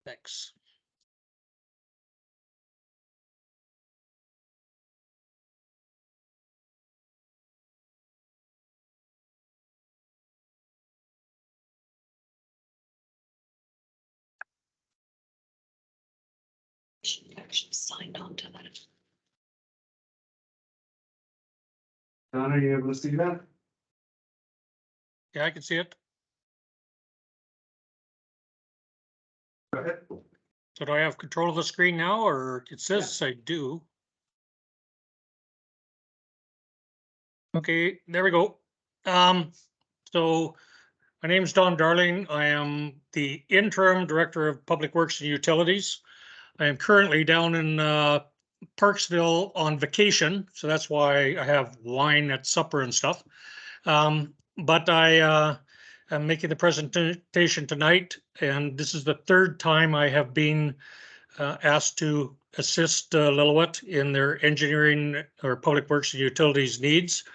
Thanks. Actually signed on to that. Don, are you able to see that? Yeah, I can see it. Go ahead. So do I have control of the screen now, or it says I do? Okay, there we go. So my name is Don Darling. I am the interim director of Public Works and Utilities. I am currently down in Parksville on vacation, so that's why I have wine at supper and stuff. But I am making the presentation tonight, and this is the third time I have been asked to assist Lillooet in their engineering or public works and utilities needs.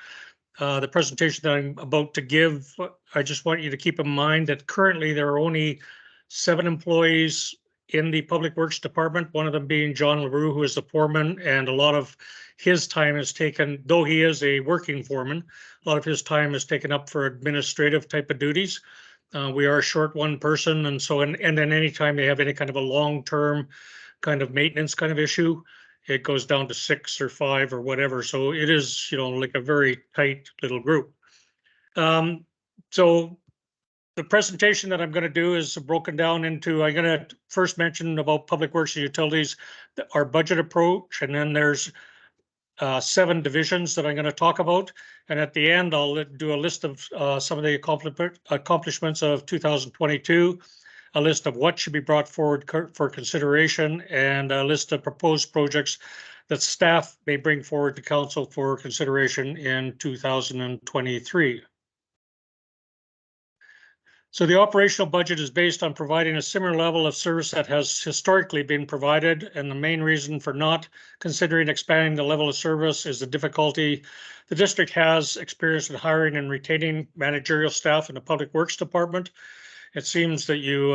The presentation that I'm about to give, I just want you to keep in mind that currently there are only 7 employees in the Public Works Department, one of them being John LaRue, who is the foreman, and a lot of his time is taken, though he is a working foreman, a lot of his time is taken up for administrative type of duties. We are short one person, and so, and then anytime they have any kind of a long-term kind of maintenance kind of issue, it goes down to 6 or 5 or whatever. So it is, you know, like a very tight little group. So the presentation that I'm going to do is broken down into, I'm going to first mention about Public Works and Utilities, our budget approach, and then there's 7 divisions that I'm going to talk about. And at the end, I'll do a list of some of the accomplishments of 2022, a list of what should be brought forward for consideration, and a list of proposed projects that staff may bring forward to council for consideration in 2023. So the operational budget is based on providing a similar level of service that has historically been provided, and the main reason for not considering expanding the level of service is the difficulty the district has experienced in hiring and retaining managerial staff in the Public Works Department. It seems that you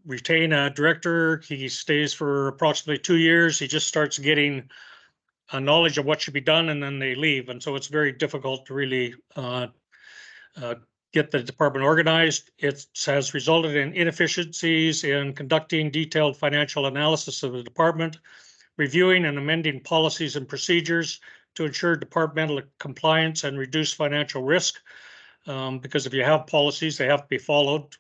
retain a director, he stays for approximately 2 years, he just starts getting a knowledge of what should be done, and then they leave. And so it's very difficult to really get the department organized. It has resulted in inefficiencies in conducting detailed financial analysis of the department, reviewing and amending policies and procedures to ensure departmental compliance and reduce financial risk. Because if you have policies, they have to be followed.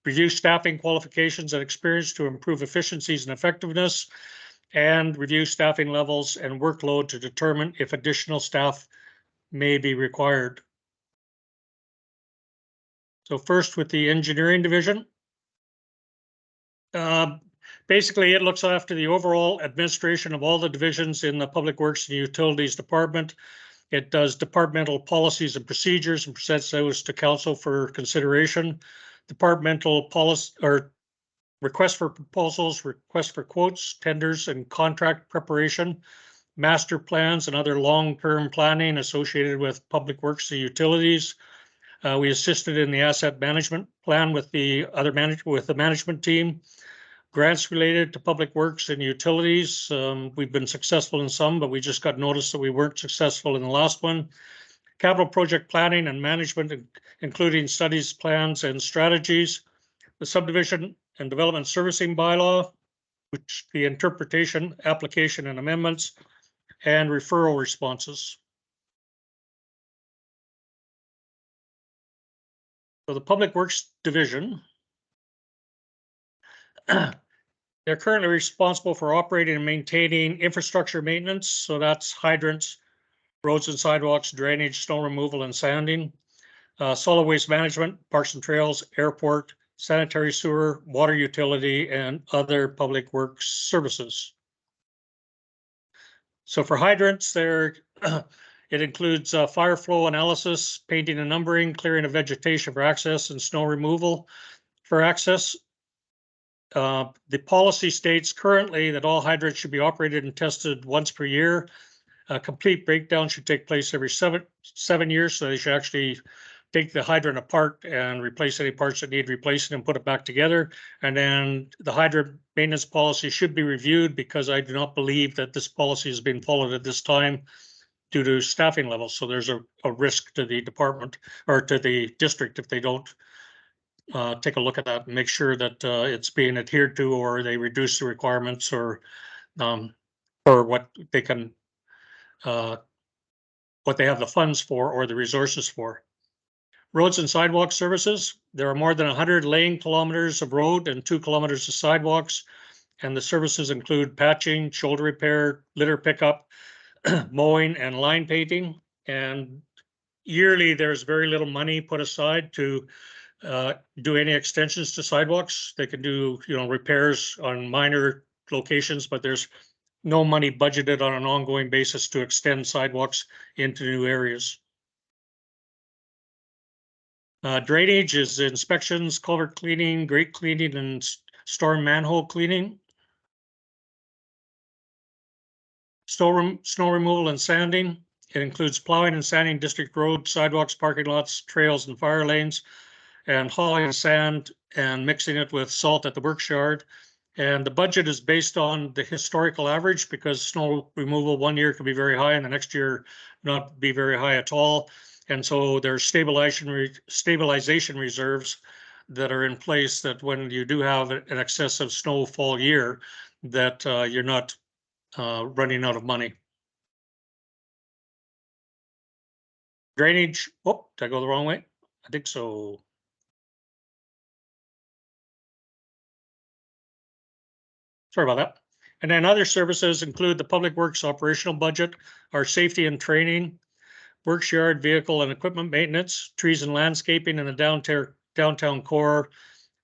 Review staffing qualifications and experience to improve efficiencies and effectiveness, and review staffing levels and workload to determine if additional staff may be required. So first with the engineering division. Basically, it looks after the overall administration of all the divisions in the Public Works and Utilities Department. It does departmental policies and procedures and presents those to council for consideration. Departmental policy or requests for proposals, requests for quotes, tenders, and contract preparation, master plans and other long-term planning associated with Public Works and Utilities. We assisted in the asset management plan with the management team. Grants related to Public Works and Utilities. We've been successful in some, but we just got notice that we weren't successful in the last one. Capital project planning and management, including studies, plans, and strategies. The subdivision and development servicing bylaw, which the interpretation, application, and amendments, and referral responses. So the Public Works Division, they're currently responsible for operating and maintaining infrastructure maintenance. So that's hydrants, roads and sidewalks, drainage, snow removal, and sanding. Solid waste management, parks and trails, airport, sanitary sewer, water utility, and other public works services. So for hydrants, it includes fire flow analysis, painting and numbering, clearing of vegetation for access, and snow removal for access. The policy states currently that all hydrants should be operated and tested once per year. A complete breakdown should take place every seven years, so they should actually take the hydrant apart and replace any parts that need replacing and put it back together. And then the hydrant maintenance policy should be reviewed because I do not believe that this policy has been followed at this time due to staffing levels. So there's a risk to the department or to the district if they don't take a look at that and make sure that it's being adhered to, or they reduce the requirements, or what they can what they have the funds for or the resources for. Roads and sidewalk services. There are more than 100 lane kilometers of road and 2 kilometers of sidewalks. And the services include patching, shoulder repair, litter pickup, mowing, and line painting. And yearly, there's very little money put aside to do any extensions to sidewalks. They can do, repairs on minor locations, but there's no money budgeted on an ongoing basis to extend sidewalks into new areas. Drainage is inspections, culvert cleaning, grate cleaning, and storm manhole cleaning. Snow removal and sanding. It includes plowing and sanding district roads, sidewalks, parking lots, trails, and fire lanes, and hauling sand and mixing it with salt at the works yard. And the budget is based on the historical average, because snow removal one year can be very high and the next year not be very high at all. And so there's stabilization reserves that are in place, that when you do have an excessive snowfall year, that you're not running out of money. Drainage. Oh, did I go the wrong way? I think so. Sorry about that. And then other services include the Public Works operational budget, our safety and training, works yard, vehicle and equipment maintenance, trees and landscaping in the downtown core,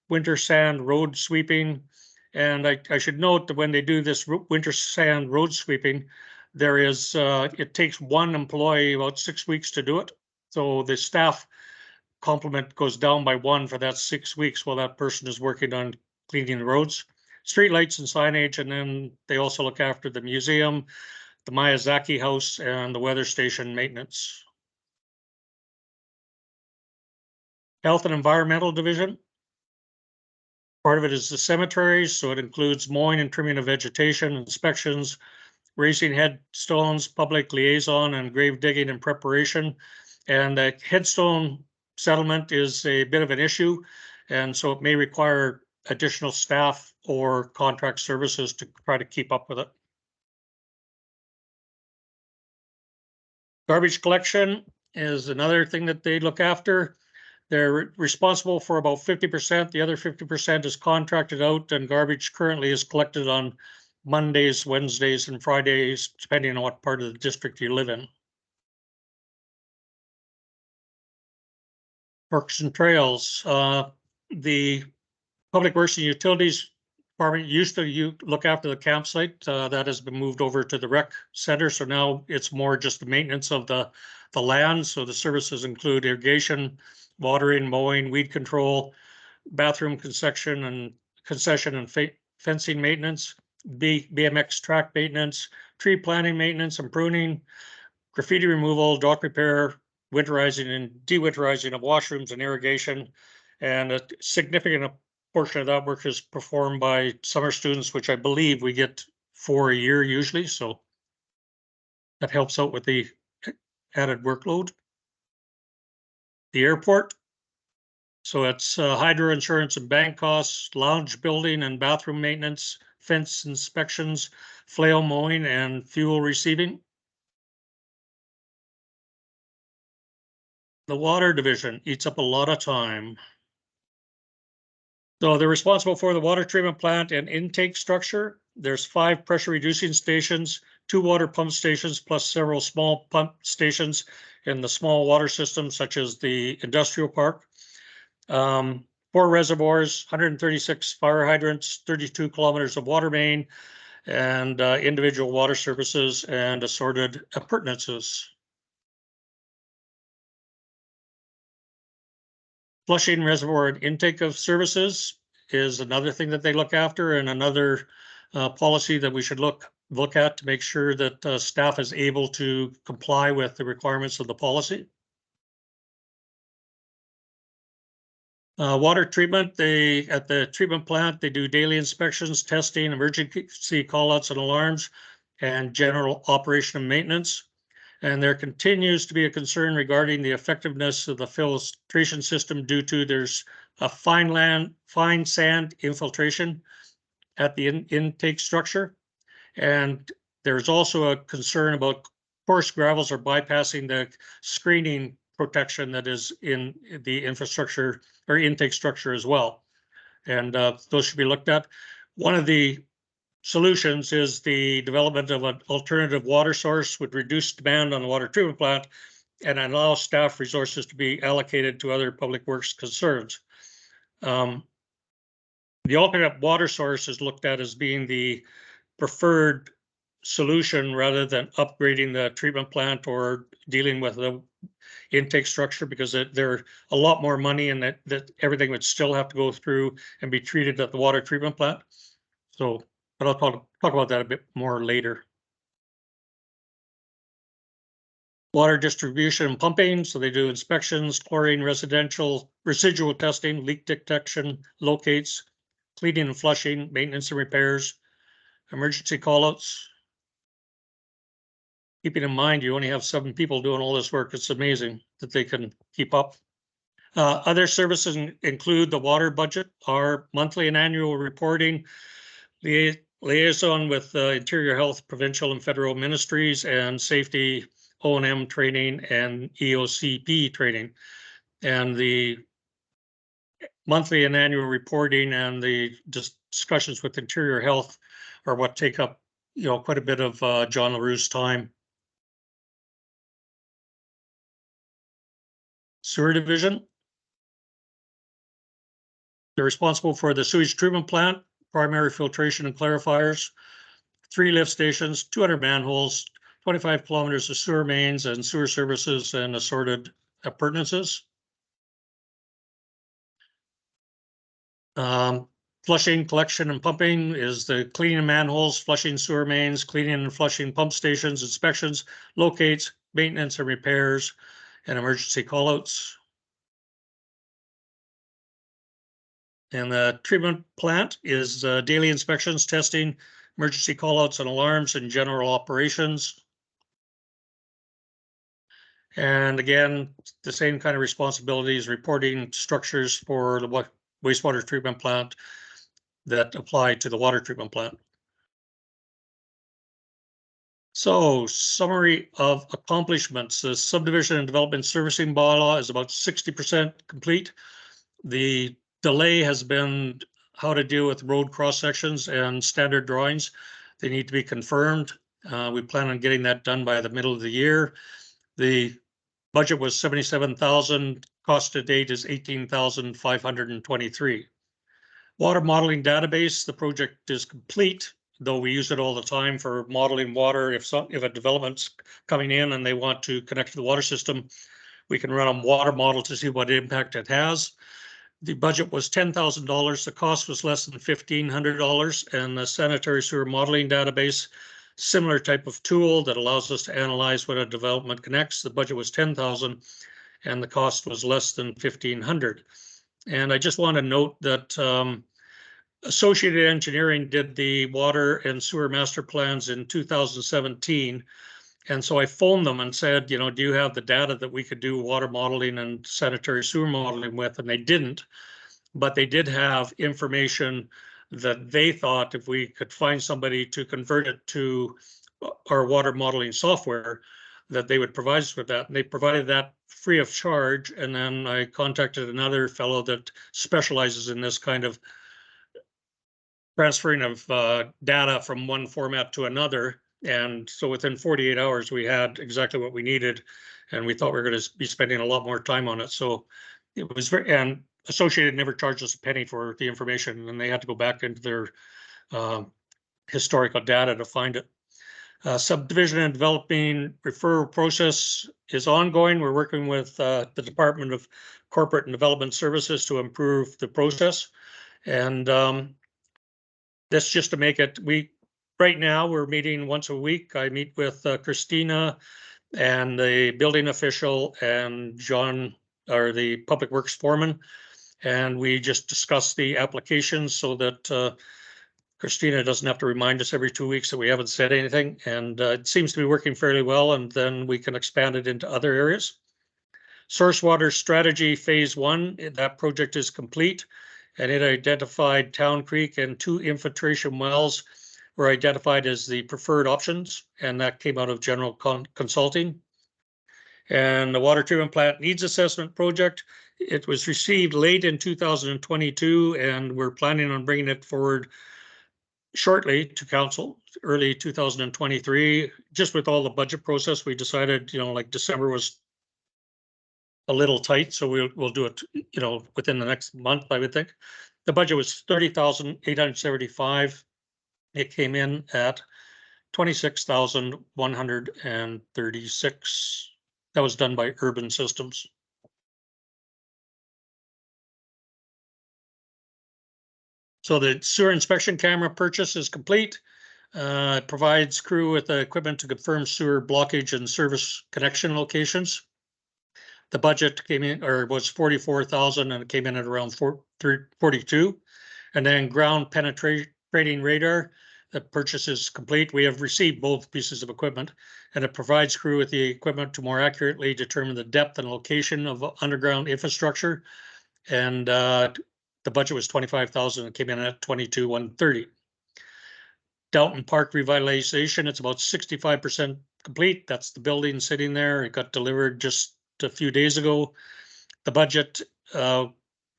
winter sand road sweeping. And I should note that when they do this winter sand road sweeping, there is it takes one employee about 6 weeks to do it. So the staff complement goes down by one for that 6 weeks while that person is working on cleaning the roads. Street lights and signage, and then they also look after the museum, the Miyazaki House, and the weather station maintenance. Health and Environmental Division. Part of it is the cemeteries, so it includes mowing and trimming of vegetation, inspections, raising headstones, public liaison, and grave digging and preparation. And the headstone settlement is a bit of an issue, and so it may require additional staff or contract services to try to keep up with it. Garbage collection is another thing that they look after. They're responsible for about 50%. The other 50% is contracted out, and garbage currently is collected on Mondays, Wednesdays, and Fridays, depending on what part of the district you live in. Parks and trails. The Public Works and Utilities Department used to look after the campsite. That has been moved over to the rec center. So now it's more just the maintenance of the land. So the services include irrigation, watering, mowing, weed control, bathroom concession and fencing maintenance, BMX track maintenance, tree planting maintenance and pruning, graffiti removal, dock repair, winterizing and dewinterizing of washrooms and irrigation. And a significant portion of that work is performed by summer students, which I believe we get 4 a year usually. So that helps out with the added workload. The airport. So it's hydro insurance and bank costs, lounge building and bathroom maintenance, fence inspections, flail mowing, and fuel receiving. The water division eats up a lot of time. So they're responsible for the water treatment plant and intake structure. There's 5 pressure reducing stations, 2 water pump stations, plus several small pump stations in the small water systems, such as the industrial park. 4 reservoirs, 136 fire hydrants, 32 kilometers of water main, and individual water services and assorted appurtenances. Flushing reservoir and intake of services is another thing that they look after, and another policy that we should look at to make sure that staff is able to comply with the requirements of the policy. Water treatment, at the treatment plant, they do daily inspections, testing, emergency callouts and alarms, and general operation and maintenance. And there continues to be a concern regarding the effectiveness of the filtration system due to there's a fine sand infiltration at the intake structure. And there's also a concern about coarse gravels are bypassing the screening protection that is in the infrastructure or intake structure as well. And those should be looked at. One of the solutions is the development of an alternative water source with reduced demand on the water treatment plant and allow staff resources to be allocated to other public works concerns. The alternate water source is looked at as being the preferred solution rather than upgrading the treatment plant or dealing with the intake structure, because they're a lot more money and that everything would still have to go through and be treated at the water treatment plant. So, but I'll talk about that a bit more later. Water distribution and pumping, so they do inspections, chlorine, residential, residual testing, leak detection, locates, cleaning and flushing, maintenance and repairs, emergency callouts. Keeping in mind, you only have 7 people doing all this work. It's amazing that they can keep up. Other services include the water budget, our monthly and annual reporting, liaison with Interior Health, provincial and federal ministries, and safety O&M training and EOCP training. And the monthly and annual reporting and the discussions with Interior Health are what take up, quite a bit of John LaRue's time. Sewer division. They're responsible for the sewage treatment plant, primary filtration and clarifiers, 3 lift stations, 200 manholes, 25 kilometers of sewer mains and sewer services and assorted appurtenances. Flushing, collection, and pumping is the cleaning of manholes, flushing sewer mains, cleaning and flushing pump stations, inspections, locates, maintenance and repairs, and emergency callouts. And the treatment plant is daily inspections, testing, emergency callouts and alarms, and general operations. And again, the same kind of responsibilities, reporting structures for the wastewater treatment plant that apply to the water treatment plant. So, summary of accomplishments. The subdivision and development servicing bylaw is about 60% complete. The delay has been how to deal with road cross sections and standard drawings. They need to be confirmed. We plan on getting that done by the middle of the year. The budget was 77,000. Cost to date is 18,523. Water modeling database. The project is complete, though we use it all the time for modeling water. If a development's coming in and they want to connect to the water system, we can run a water model to see what impact it has. The budget was $10,000. The cost was less than $1,500, and the sanitary sewer modeling database, similar type of tool that allows us to analyze when a development connects. The budget was $10,000, and the cost was less than $1,500. And I just want to note that Associated Engineering did the water and sewer master plans in 2017. And so I phoned them and said, do you have the data that we could do water modeling and sanitary sewer modeling with? And they didn't, but they did have information that they thought if we could find somebody to convert it to our water modeling software, that they would provide us with that. And they provided that free of charge. And then I contacted another fellow that specializes in this kind of transferring of data from one format to another. And so within 48 hours, we had exactly what we needed. And we thought we were going to be spending a lot more time on it. So it was and Associated never charged us a penny for the information, and they had to go back into their historical data to find it. Subdivision and developing referral process is ongoing. We're working with the Department of Corporate and Development Services to improve the process. And that's just to make it, right now we're meeting once a week. I meet with Christina and the building official and John, or the public works foreman. And we just discussed the applications so that Christina doesn't have to remind us every 2 weeks that we haven't said anything. And it seems to be working fairly well, and then we can expand it into other areas. Source Water Strategy Phase 1, that project is complete, and it identified Town Creek and 2 infiltration wells were identified as the preferred options, and that came out of general consulting. And the water treatment plant needs assessment project, it was received late in 2022, and we're planning on bringing it forward shortly to council, early 2023. Just with all the budget process, we decided, like December was a little tight, so we'll do it, within the next month, I would think. The budget was 30,875. It came in at 26,136. That was done by Urban Systems. So the sewer inspection camera purchase is complete. It provides crew with the equipment to confirm sewer blockage and service connection locations. The budget came in, or was 44,000, and it came in at around 42. And then ground penetrating radar, the purchase is complete. We have received both pieces of equipment, and it provides crew with the equipment to more accurately determine the depth and location of underground infrastructure. And the budget was 25,000 and came in at 22,130. Dalton Park revitalization, it's about 65% complete. That's the building sitting there. It got delivered just a few days ago. The budget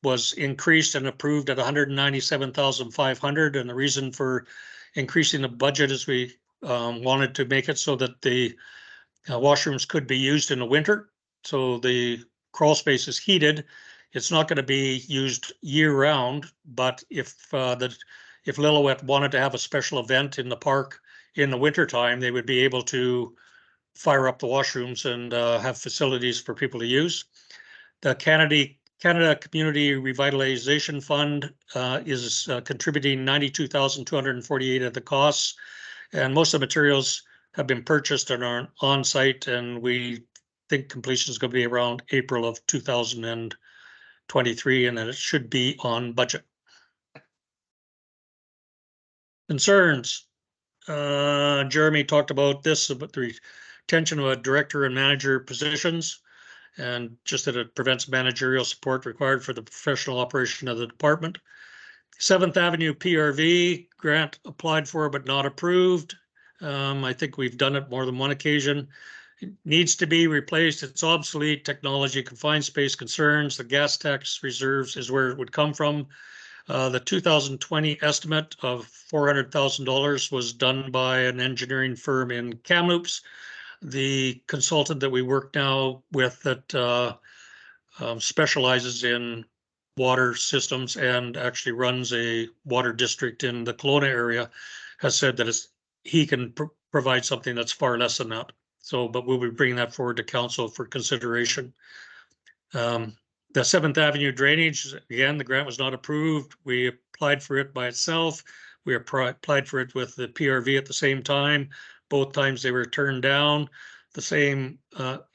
was increased and approved at 197,500, and the reason for increasing the budget is we wanted to make it so that the washrooms could be used in the winter. So the crawl space is heated. It's not going to be used year round, but if Lillooet wanted to have a special event in the park in the winter time, they would be able to fire up the washrooms and have facilities for people to use. The Canada Community Revitalization Fund is contributing 92,248 of the costs, and most of the materials have been purchased and are on site, and we think completion is going to be around April of 2023, and that it should be on budget. Concerns. Jeremy talked about this, about the retention of a director and manager positions, and just that it prevents managerial support required for the professional operation of the department. 7th Avenue PRV grant applied for but not approved. I think we've done it more than one occasion. It needs to be replaced. It's obsolete technology, confined space concerns. The gas tax reserves is where it would come from. The 2020 estimate of $400,000 was done by an engineering firm in Kamloops. The consultant that we work now with that specializes in water systems and actually runs a water district in the Kelowna area has said that he can provide something that's far less than that. So, but we'll be bringing that forward to council for consideration. The 7th Avenue drainage, again, the grant was not approved. We applied for it by itself. We applied for it with the PRV at the same time. Both times they were turned down. The same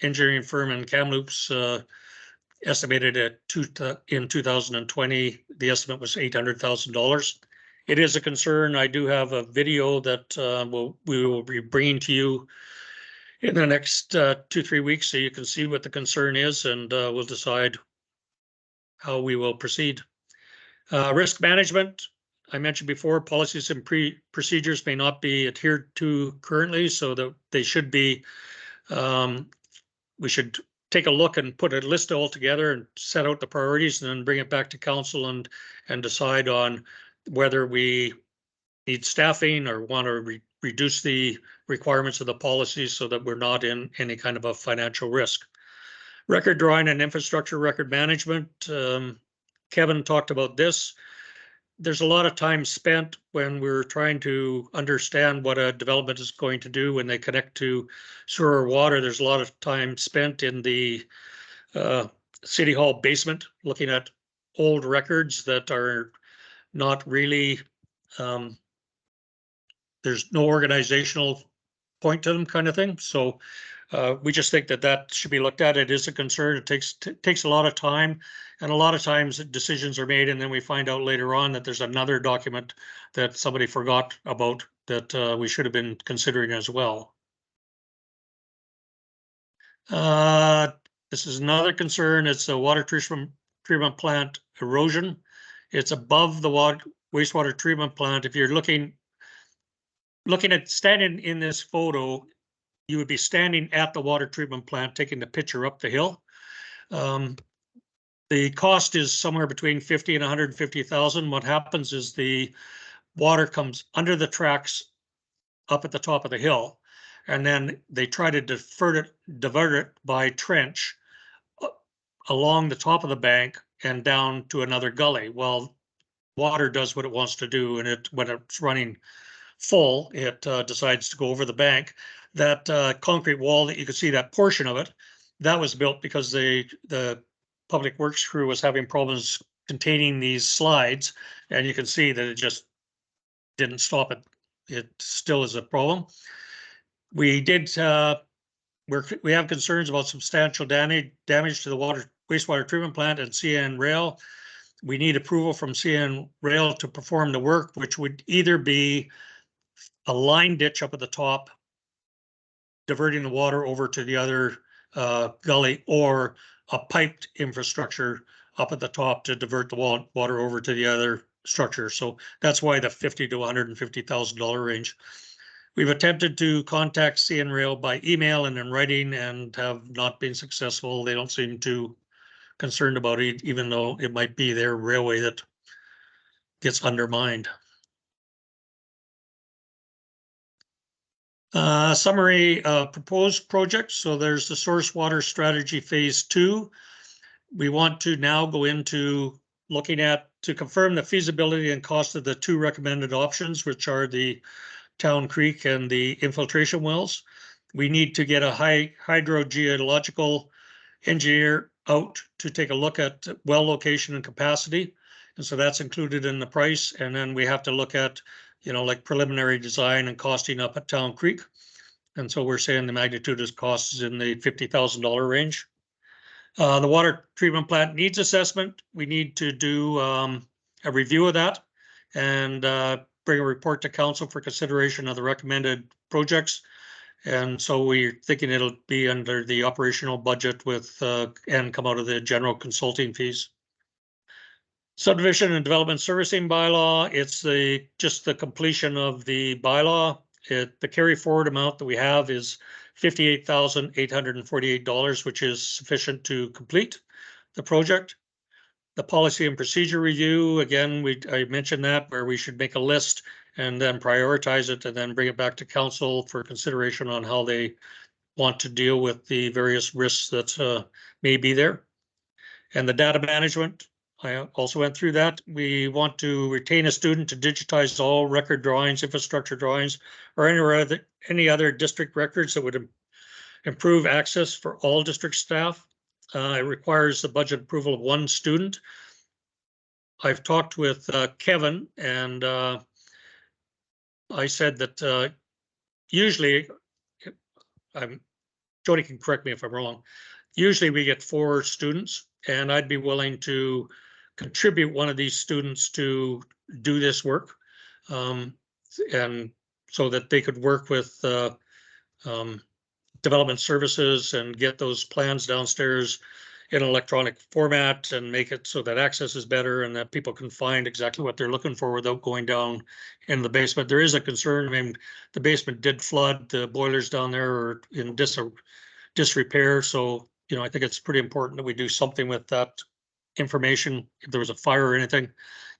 engineering firm in Kamloops estimated in 2020, the estimate was $800,000. It is a concern. I do have a video that we will be bringing to you in the next 2-3 weeks, so you can see what the concern is, and we'll decide how we will proceed. Risk management, I mentioned before, policies and procedures may not be adhered to currently, so that they should be, we should take a look and put a list all together and set out the priorities, and then bring it back to council and decide on whether we need staffing or want to reduce the requirements of the policies so that we're not in any kind of a financial risk. Record drawing and infrastructure record management. Kevin talked about this. There's a lot of time spent when we're trying to understand what a development is going to do when they connect to sewer or water. There's a lot of time spent in the City Hall basement looking at old records that are not really, there's no organizational point to them, kind of thing. So We just think that that should be looked at. It is a concern. It takes a lot of time, and a lot of times decisions are made, and then we find out later on that there's another document that somebody forgot about that we should have been considering as well. This is another concern. It's the water treatment plant erosion. It's above the wastewater treatment plant. If you're looking at standing in this photo, you would be standing at the water treatment plant, taking the picture up the hill. The cost is somewhere between 50 and 150,000. What happens is the water comes under the tracks up at the top of the hill, and then they try to divert it by trench along the top of the bank and down to another gully. Well, water does what it wants to do, and when it's running full, it decides to go over the bank. That concrete wall that you can see, that portion of it, that was built because the public works crew was having problems containing these slides, and you can see that it just didn't stop it. It still is a problem. We have concerns about substantial damage to the wastewater treatment plant and CN Rail. We need approval from CN Rail to perform the work, which would either be a line ditch up at the top, diverting the water over to the other gully, or a piped infrastructure up at the top to divert the water over to the other structure. So that's why the $50,000 to $150,000 range. We've attempted to contact CN Rail by email and in writing and have not been successful. They don't seem too concerned about it, even though it might be their railway that gets undermined. Summary proposed projects. So there's the Source Water Strategy Phase 2. We want to now go into looking at to confirm the feasibility and cost of the two recommended options, which are the Town Creek and the infiltration wells. We need to get a hydrogeological engineer out to take a look at well location and capacity. And so that's included in the price. And then we have to look at, like preliminary design and costing up at Town Creek. And so we're saying the magnitude of cost is in the $50,000 range. The water treatment plant needs assessment. We need to do a review of that and bring a report to council for consideration of the recommended projects. And so we're thinking it'll be under the operational budget with and come out of the general consulting fees. Subdivision and development servicing bylaw. It's just the completion of the bylaw. The carry forward amount that we have is $58,848, which is sufficient to complete the project. The policy and procedure review, again, I mentioned that, where we should make a list and then prioritize it and then bring it back to council for consideration on how they want to deal with the various risks that may be there. And the data management, I also went through that. We want to retain a student to digitize all record drawings, infrastructure drawings, or any other district records that would improve access for all district staff. It requires the budget approval of one student. I've talked with Kevin, and I said that usually, Jody can correct me if I'm wrong, usually we get 4 students, and I'd be willing to contribute one of these students to do this work, and so that they could work with development services and get those plans downstairs in electronic format and make it so that access is better and that people can find exactly what they're looking for without going down in the basement. There is a concern. I mean, the basement did flood, the boilers down there are in disrepair. So, I think it's pretty important that we do something with that information. If there was a fire or anything,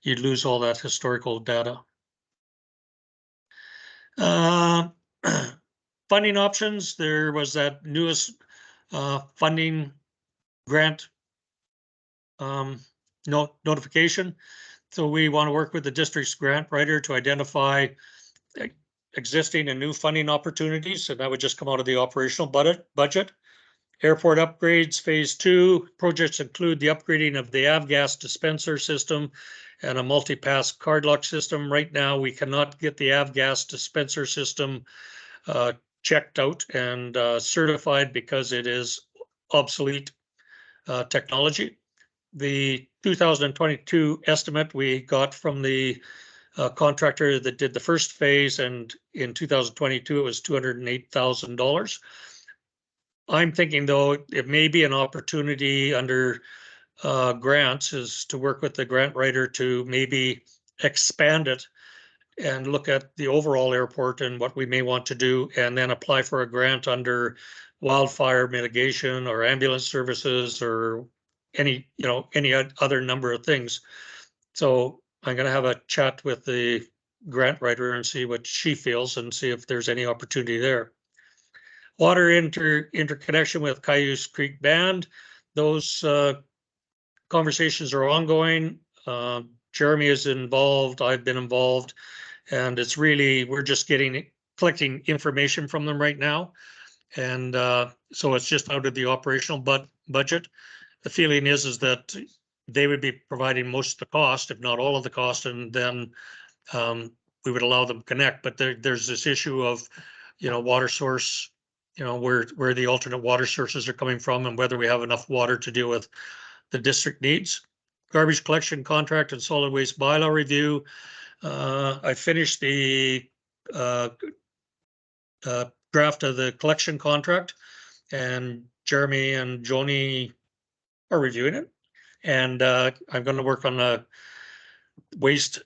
you'd lose all that historical data. Funding options. There was that newest funding grant notification. So we want to work with the district's grant writer to identify existing and new funding opportunities. And that would just come out of the operational budget. Airport upgrades, phase 2 projects include the upgrading of the avgas dispenser system and a multi-pass card lock system. Right now, we cannot get the avgas dispenser system checked out and certified because it is obsolete technology. The 2022 estimate we got from the contractor that did the first phase, and in 2022 it was $208,000. I'm thinking though it may be an opportunity under grants is to work with the grant writer to maybe expand it and look at the overall airport and what we may want to do, and then apply for a grant under wildfire mitigation or ambulance services or any other number of things. So I'm going to have a chat with the grant writer and see what she feels and see if there's any opportunity there. Water interconnection with Cayuse Creek Band. Those conversations are ongoing. Jeremy is involved. I've been involved, and it's really, we're just collecting information from them right now. And so it's just out of the operational budget. The feeling is that they would be providing most of the cost, if not all of the cost, and then we would allow them to connect. But there's this issue of, water source, where the alternate water sources are coming from and whether we have enough water to deal with the district needs. Garbage collection contract and solid waste bylaw review. I finished the draft of the collection contract, and Jeremy and Joni are reviewing it. And I'm going to work on the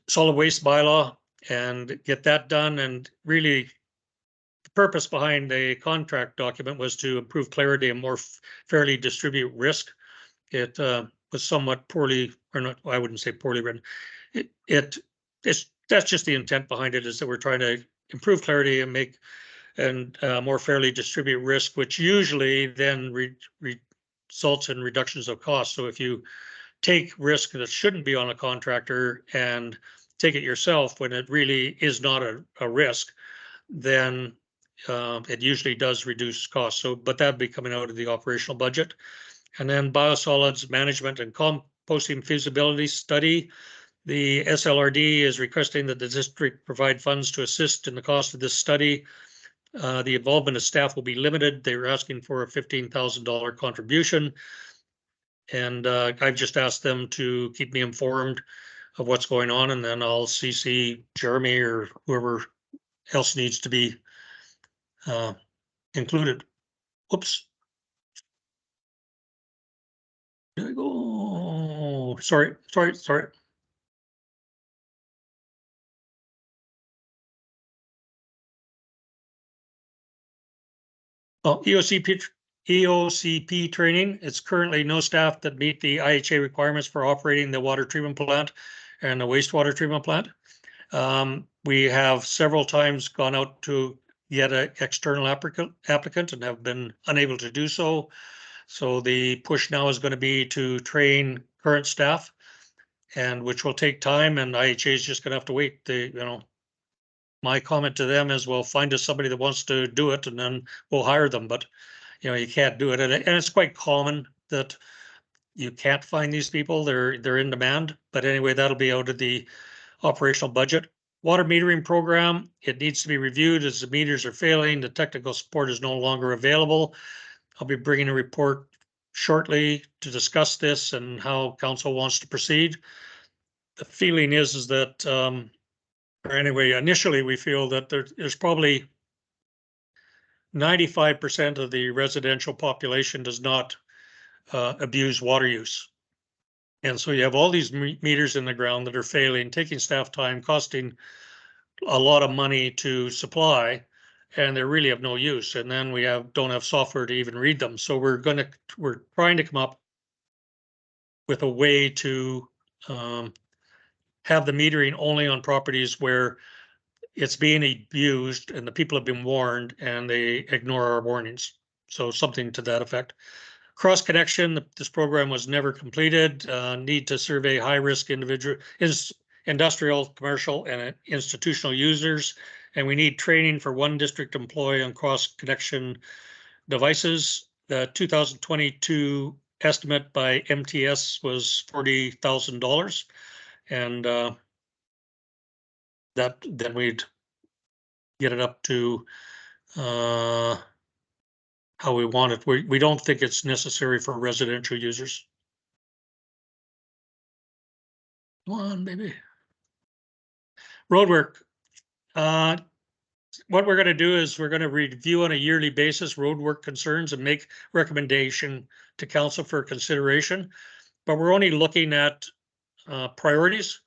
solid waste bylaw and get that done. And really, the purpose behind the contract document was to improve clarity and more fairly distribute risk. It was somewhat poorly, or not, I wouldn't say poorly written. That's just the intent behind it, is that we're trying to improve clarity and make and more fairly distribute risk, which usually then results in reductions of cost. So if you take risk that shouldn't be on a contractor and take it yourself when it really is not a risk, then it usually does reduce costs. So, but that'd be coming out of the operational budget. And then biosolids management and composting feasibility study. The SLRD is requesting that the district provide funds to assist in the cost of this study. The involvement of staff will be limited. They're asking for a $15,000 contribution. And I've just asked them to keep me informed of what's going on, and then I'll CC Jeremy or whoever else needs to be included. Whoops. There we go. Sorry. Oh, EOCP training. It's currently no staff that meet the IHA requirements for operating the water treatment plant and the wastewater treatment plant. We have several times gone out to get an external applicant and have been unable to do so. So the push now is going to be to train current staff, and which will take time, and IHA is just going to have to wait. My comment to them is, well, find us somebody that wants to do it, and then we'll hire them. But you can't do it, and it's quite common that you can't find these people. They're in demand. But anyway, that'll be out of the operational budget. Water metering program, it needs to be reviewed as the meters are failing. The technical support is no longer available. I'll be bringing a report shortly to discuss this and how council wants to proceed. The feeling is that, or anyway, initially we feel that there's probably 95% of the residential population does not abuse water use. And so you have all these meters in the ground that are failing, taking staff time, costing a lot of money to supply, and they really have no use. And then we don't have software to even read them. So we're trying to come up with a way to have the metering only on properties where it's being abused and the people have been warned and they ignore our warnings. So something to that effect. Cross connection, this program was never completed. Need to survey high-risk industrial, commercial, and institutional users. And we need training for one district employee on cross connection devices. The 2022 estimate by MTS was $40,000. And then we'd get it up to how we want it. We don't think it's necessary for residential users. Come on, baby. Roadwork. What we're gonna do is we're gonna review on a yearly basis roadwork concerns and make recommendation to council for consideration. But we're only looking at priorities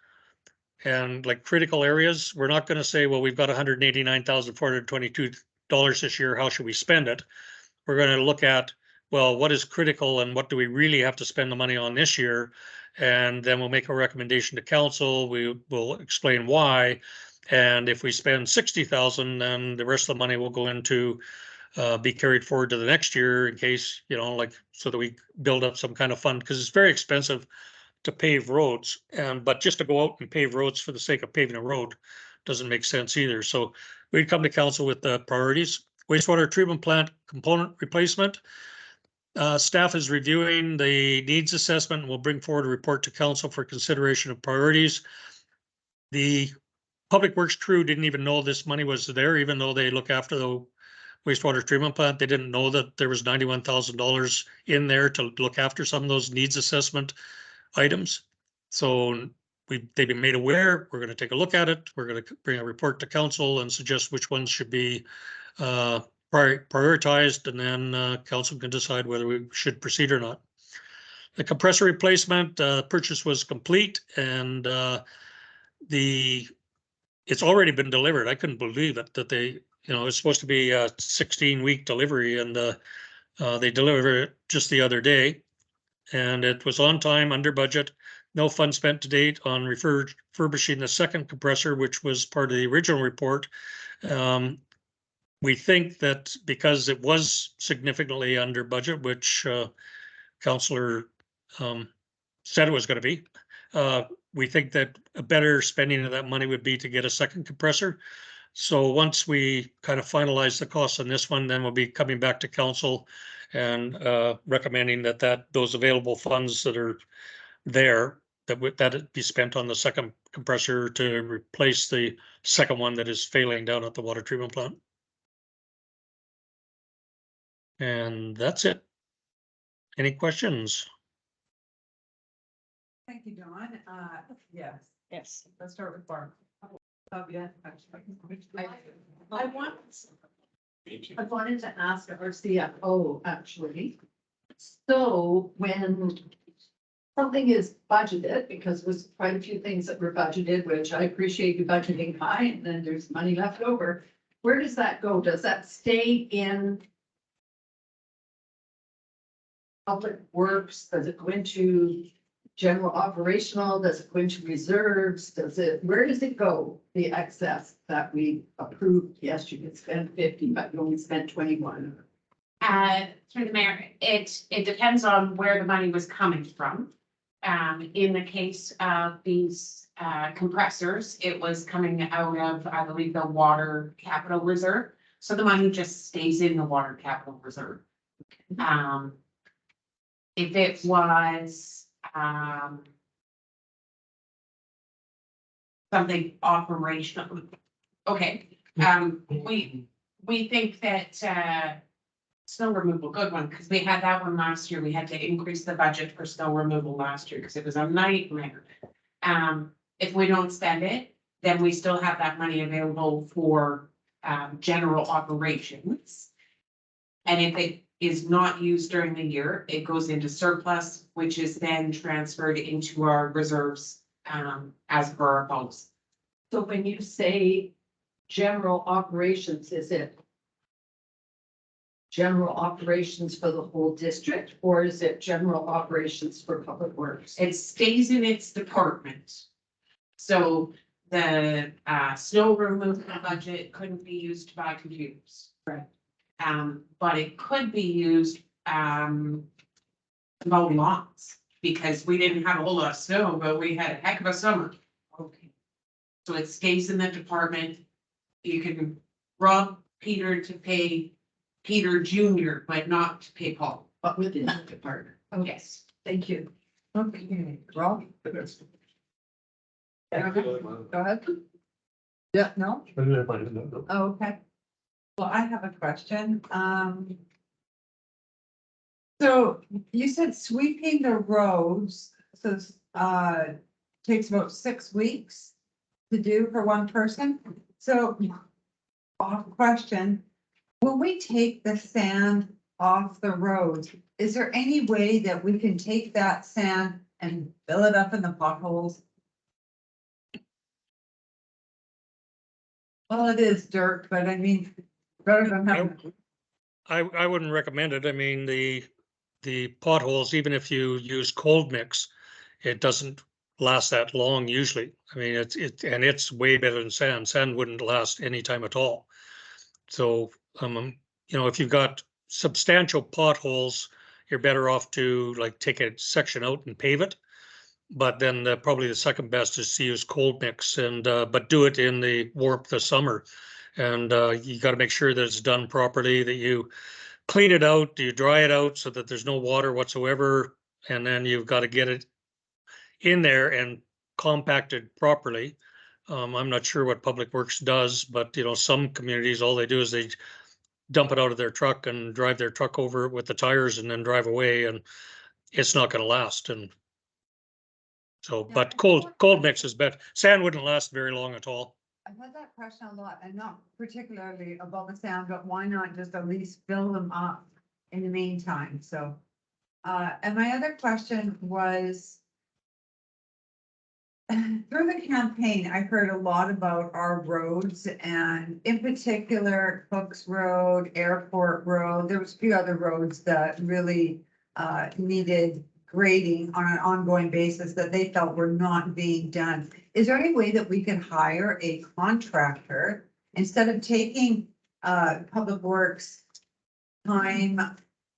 and like critical areas. We're not gonna say, well, we've got $189,422 this year. How should we spend it? We're gonna look at, well, what is critical and what do we really have to spend the money on this year? And then we'll make a recommendation to council. We will explain why. And if we spend 60,000, then the rest of the money will go into be carried forward to the next year in case, like, so that we build up some kind of fund, because it's very expensive to pave roads. But just to go out and pave roads for the sake of paving a road doesn't make sense either. So we'd come to council with the priorities. Wastewater treatment plant component replacement. Staff is reviewing the needs assessment and will bring forward a report to council for consideration of priorities. The Public Works crew didn't even know this money was there, even though they look after the wastewater treatment plant. They didn't know that there was $91,000 in there to look after some of those needs assessment items. So they've been made aware. We're going to take a look at it. We're going to bring a report to council and suggest which ones should be prioritized, and then council can decide whether we should proceed or not. The compressor replacement purchase was complete, and it's already been delivered. I couldn't believe it that they, it's supposed to be a 16-week delivery, and they delivered it just the other day, and it was on time, under budget. No funds spent to date on refurbishing the second compressor, which was part of the original report. We think that because it was significantly under budget, which Councillor said it was going to be, we think that a better spending of that money would be to get a second compressor. So once we kind of finalize the costs on this one, then we'll be coming back to council and recommending that those available funds that are there, that it be spent on the second compressor to replace the second one that is failing down at the water treatment plant. And that's it. Any questions? Thank you, Don. Yes, Yes. let's start with Barb. Yeah. I wanted to ask our CFO, actually. So when something is budgeted, because there's quite a few things that were budgeted, which I appreciate you budgeting high, and then there's money left over. Where does that go? Does that stay in Public Works? Does it go into general operational? Does it go into reserves? Where does it go? The excess that we approved? Yes, you can spend 50, but you only spent 21. Through the mayor, it depends on where the money was coming from. In the case of these compressors, it was coming out of, I believe, the water capital reserve. So the money just stays in the water capital reserve. If it was something operational, okay. We think that snow removal, good one, because we had that one last year. We had to increase the budget for snow removal last year because it was a nightmare. If we don't spend it, then we still have that money available for general operations. And if it is not used during the year, it goes into surplus, which is then transferred into our reserves as per our policy. So when you say general operations, is it general operations for the whole district, or is it general operations for Public Works? It stays in its department. So the snow removal budget couldn't be used to buy computers. Right. But it could be used to mow lawns, because we didn't have a whole lot of snow, but we had a heck of a summer. Okay. So it stays in the department. You can rob Peter to pay Peter Junior, but not to pay Paul. But within the department. Okay, Yes. thank you. Okay, Rob, That's- go ahead. Yeah, no? No. Oh, okay. Well, I have a question. So you said sweeping the roads, so, takes about 6 weeks to do for one person. So, off question, when we take the sand off the roads, is there any way that we can take that sand and fill it up in the potholes? Well, it is dirt, but I mean, rather than having. I wouldn't recommend it. I mean, the potholes, even if you use cold mix, it doesn't last that long usually. I mean, it's way better than sand. Sand wouldn't last any time at all. So, if you've got substantial potholes, you're better off to like take a section out and pave it. But then probably the second best is to use cold mix but do it in the warmth of summer. And you got to make sure that it's done properly, that you clean it out, you dry it out so that there's no water whatsoever. And then you've got to get it in there and compacted properly. I'm not sure what Public Works does, but some communities, all they do is they dump it out of their truck and drive their truck over it with the tires and then drive away, and it's not going to last. And so, Yeah, but and cold mix is better. Sand wouldn't last very long at all. I've had that question a lot, and not particularly about the sound, but why not just at least fill them up in the meantime, so. And my other question was. Through the campaign, I heard a lot about our roads and in particular Cooks Road, Airport Road. There was a few other roads that really needed grading on an ongoing basis that they felt were not being done. Is there any way that we can hire a contractor instead of taking Public Works time?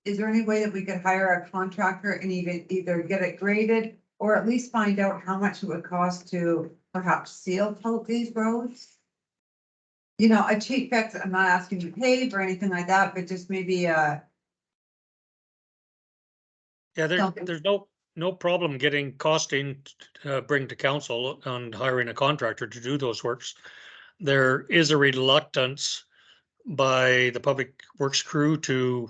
Is there any way that we could hire a contractor and either get it graded or at least find out how much it would cost to perhaps seal coat these roads? A cheap fix, I'm not asking you to pave or anything like that, but just maybe Yeah, Something. there's no problem getting costing bring to council on hiring a contractor to do those works. There is a reluctance by the Public Works crew to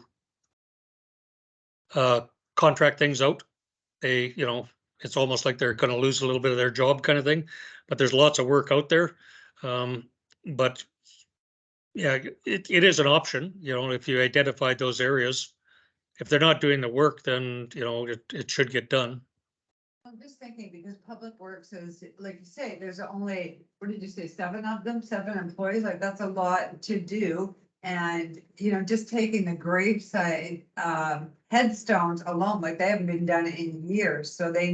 contract things out. They, it's almost like they're going to lose a little bit of their job kind of thing, but there's lots of work out there. But yeah, it is an option, if you identify those areas. If they're not doing the work, then, it should get done. I'm just thinking because Public Works is, like you say, there's only, what did you say, 7 of them, 7 employees, like that's a lot to do. And, just taking the graveside headstones alone, like they haven't been done in years, so they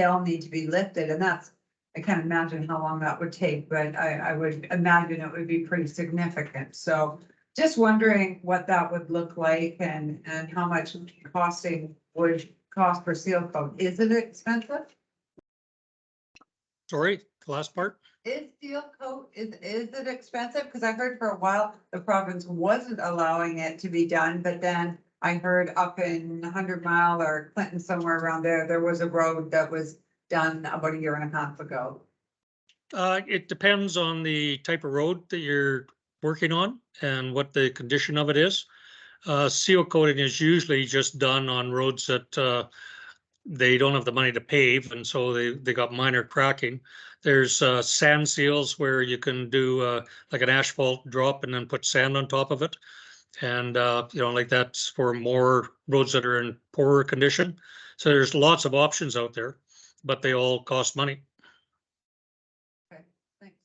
all need to be lifted, and I can't imagine how long that would take, but I would imagine it would be pretty significant, so. Just wondering what that would look like and how much costing would cost for seal coat. Is it expensive? Sorry, the last part? Is seal coat, is it expensive? Because I heard for a while the province wasn't allowing it to be done, but then I heard up in 100 Mile or Clinton, somewhere around there was a road that was done about 1.5 years ago. It depends on the type of road that you're working on and what the condition of it is. Seal coating is usually just done on roads that they don't have the money to pave, and so they got minor cracking. There's sand seals where you can do like an asphalt drop and then put sand on top of it. And like that's for more roads that are in poorer condition. So there's lots of options out there, but they all cost money. Okay, thanks.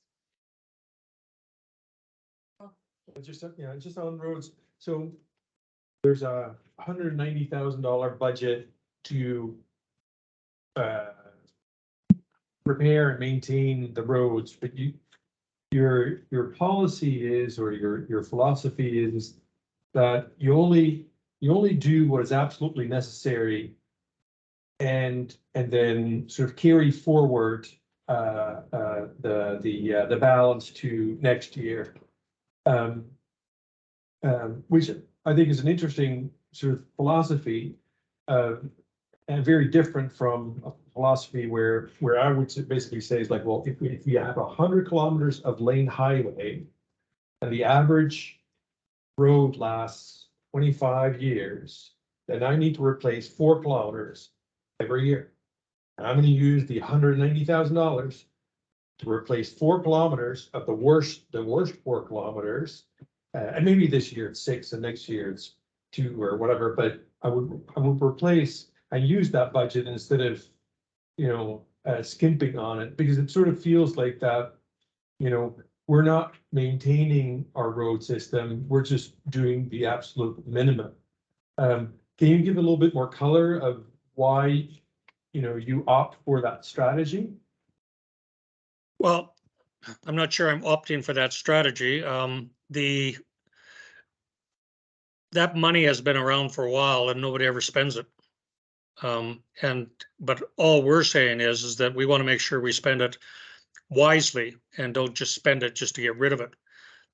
Just on roads, so there's a $190,000 budget to repair and maintain the roads, but your policy is, or your philosophy is that you only do what is absolutely necessary and then sort of carry forward the balance to next year. Which I think is an interesting sort of philosophy, and very different from a philosophy where I would basically say is like, well, if we have 100 kilometers of lane highway, and the average road lasts 25 years, then I need to replace 4 kilometers every year. And I'm gonna use the $190,000 to replace 4 kilometers of the worst 4 kilometers. And maybe this year it's 6 and next year it's 2 or whatever, but I would replace and use that budget instead of, skimping on it, because it sort of feels like that, we're not maintaining our road system, we're just doing the absolute minimum. Can you give a little bit more color of why, you opt for that strategy? Well, I'm not sure I'm opting for that strategy. That money has been around for a while and nobody ever spends it. But all we're saying is that we want to make sure we spend it wisely and don't just spend it just to get rid of it.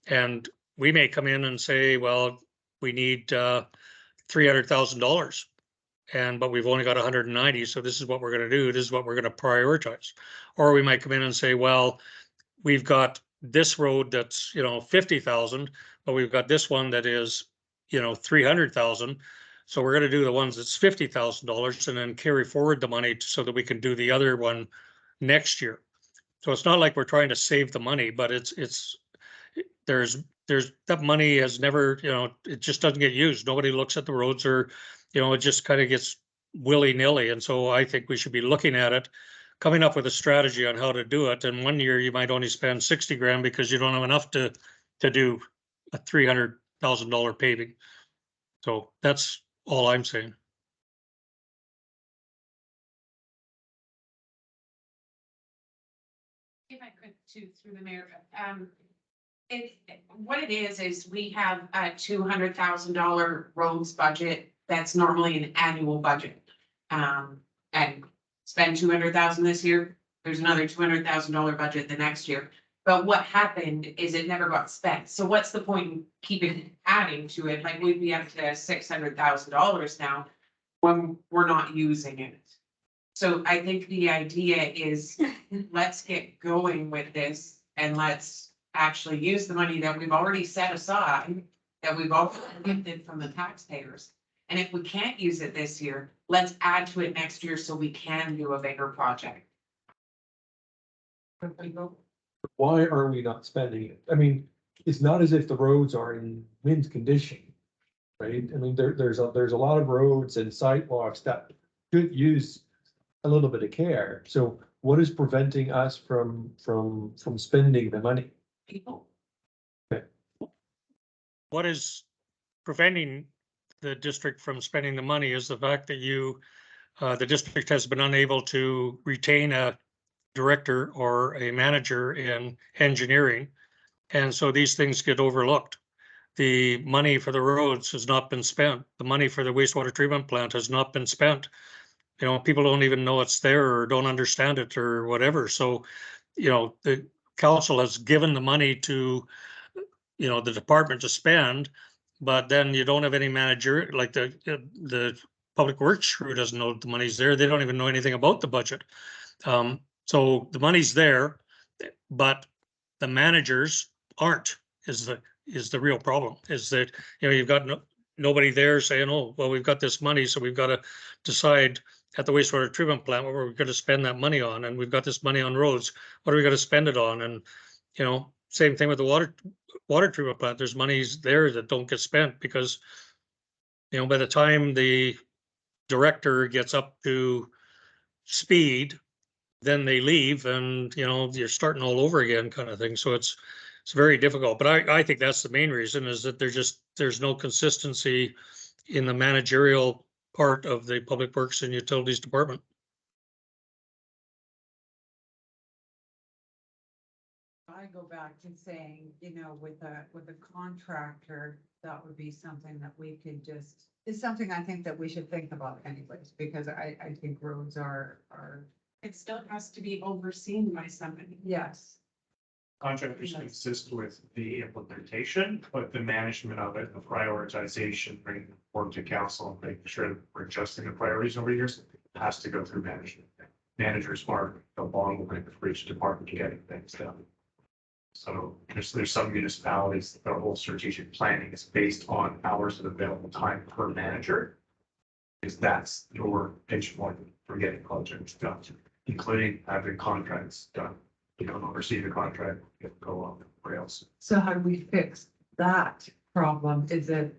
And we may come in and say, well, we need $300,000. But we've only got 190, so this is what we're going to do. This is what we're going to prioritize. Or we might come in and say, well, we've got this road that's 50,000, but we've got this one that is 300,000. So we're going to do the ones that's $50,000 and then carry forward the money so that we can do the other one next year. So it's not like we're trying to save the money, but there's that money has never, it just doesn't get used. Nobody looks at the roads, or it just kind of gets willy-nilly. And so I think we should be looking at it, coming up with a strategy on how to do it. And one year you might only spend 60 grand because you don't have enough to do a $300,000 paving. So that's all I'm saying. If I could, through the mayor, what it is we have a $200,000 roads budget that's normally an annual budget. And spend 200,000 this year, there's another $200,000 budget the next year. But what happened is it never got spent. So what's the point in keeping adding to it? Like, we'd be up to $600,000 now when we're not using it. So I think the idea is, let's get going with this and let's actually use the money that we've already set aside, that we've already gifted from the taxpayers. And if we can't use it this year, let's add to it next year so we can do a bigger project. Why are we not spending it? I mean, it's not as if the roads are in mint condition, right? I mean, there's a lot of roads and sidewalks that could use a little bit of care. So what is preventing us from spending the money? People. What is preventing the district from spending the money is the fact that the district has been unable to retain a director or a manager in engineering. And so these things get overlooked. The money for the roads has not been spent. The money for the wastewater treatment plant has not been spent. People don't even know it's there or don't understand it or whatever. So, the council has given the money to, the department to spend, but then you don't have any manager, like the public works crew doesn't know the money's there. They don't even know anything about the budget. So the money's there, but the managers aren't, is the real problem, is that, you've got nobody there saying, oh, well, we've got this money, so we've got to decide at the wastewater treatment plant what we're going to spend that money on. And we've got this money on roads. What are we going to spend it on? And, same thing with the water treatment plant. There's monies there that don't get spent because, by the time the director gets up to speed, then they leave and, you're starting all over again kind of thing. So it's very difficult. But I think that's the main reason, is that there's no consistency in the managerial part of the Public Works and Utilities Department. I go back to saying, with a contractor, that would be something that we could it's something I think that we should think about anyways, because I think roads are, It still has to be overseen by somebody. yes. Contractors can assist with the implementation, but the management of it, the prioritization, bringing it forward to council, and making sure that we're adjusting the priorities over years, has to go through management. Managers are the bottleneck for each department getting things done. So there's some municipalities, their whole strategic planning is based on hours of available time per manager. Because that's your pinch point for getting projects done, including having contracts done. You don't oversee the contract, you go off the rails. So how do we fix that problem?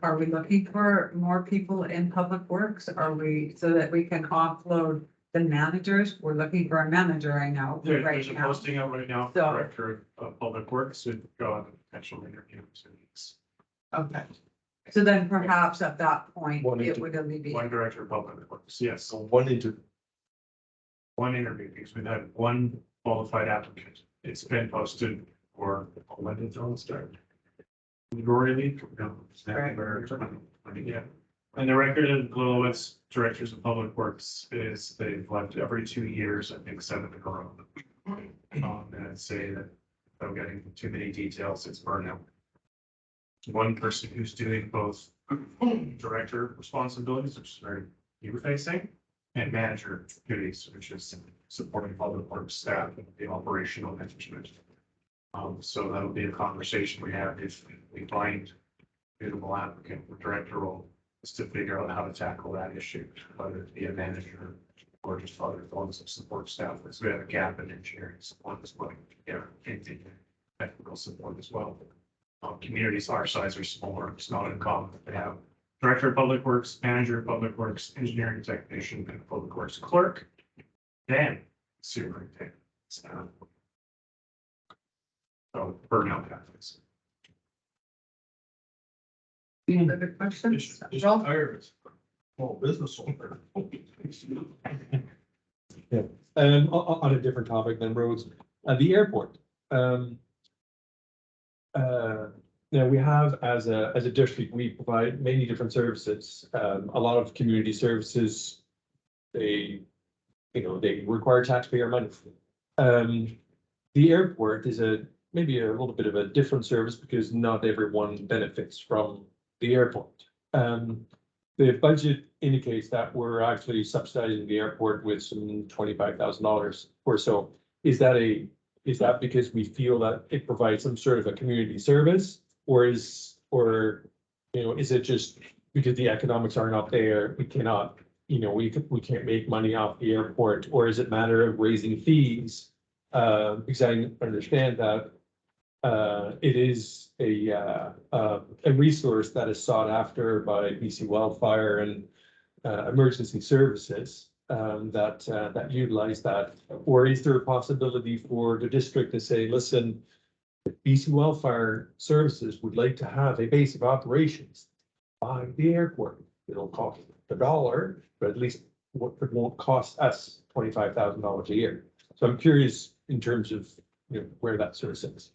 Are we looking for more people in public works? Are we, so that we can offload the managers? We're looking for a manager right now. There's Right a now. posting out right now, for So- Director of Public Works, would go on a potential interview. Okay. So then perhaps at that point, One it inter- would alleviate. One Director of Public Works, yes, So one into, one interview, because we've had one qualified applicant. It's been posted for, when did it start? Rory Lee? No, it's not Right. very- yeah. And the record of Glowitz Directors of Public Works is they've left every 2 years, I think 7 in a row. And I'd say that without getting too many details, it's burnout. One person who's doing both director responsibilities, which is very you facing, and manager duties, which is supporting public works staff and the operational management. So that'll be a conversation we have if we find a suitable applicant for director role, is to figure out how to tackle that issue, whether it be a manager or just other forms of support staff. Because we have a gap in engineering support as well, yeah, and technical support as well. Communities our size are smaller, it's not uncommon that they have Director of Public Works, Manager of Public Works, Engineering Technician, and Public Works Clerk. Then Superintendent. So burnout happens. Other questions? Rolf? Small business owner. on a different topic than roads, the airport. Now we have as a district, we provide many different services, a lot of community services. They, they require taxpayer money. The airport is maybe a little bit of a different service because not everyone benefits from the airport. The budget indicates that we're actually subsidizing the airport with some $25,000 or so. Is that because we feel that it provides some sort of a community service? Or is it just because the economics are not there, we cannot, we can't make money off the airport? Or is it a matter of raising fees? Because I understand that it is a resource that is sought after by BC Wildfire and emergency services that utilize that. Or is there a possibility for the district to say, listen, BC Wildfire Services would like to have a base of operations by the airport. It'll cost $1, but at least it won't cost us $25,000 a year. So I'm curious in terms of where that sort of sits.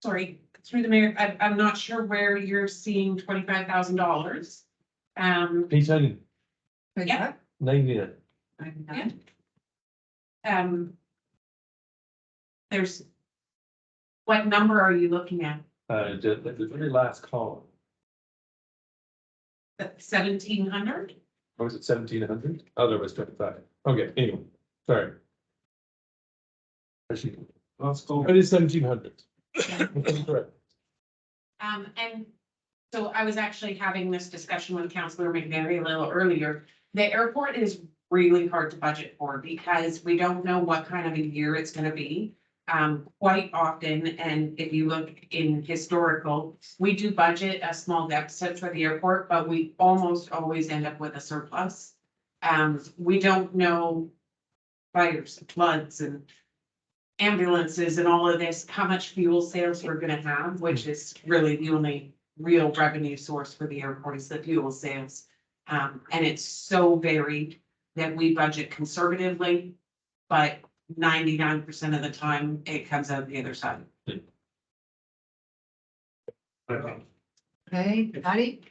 Sorry, through the mayor, I'm not sure where you're seeing $25,000. Page 90, Yeah. 99. There's, what number are you looking at? The very last column. 1,700? Or was it 1,700? Oh, there was 25. Okay, anyway, sorry. Let's go. It is 1,700. Correct. And so I was actually having this discussion with Councillor McNary a little earlier. The airport is really hard to budget for because we don't know what kind of a year it's gonna be. Quite often, and if you look in historical, we do budget a small deficit for the airport, but we almost always end up with a surplus. We don't know fires, floods, and ambulances and all of this, how much fuel sales we're gonna have, which is really the only real revenue source for the airport is the fuel sales. And it's so varied that we budget conservatively, but 99% of the time it comes out the other side. Okay, Patty?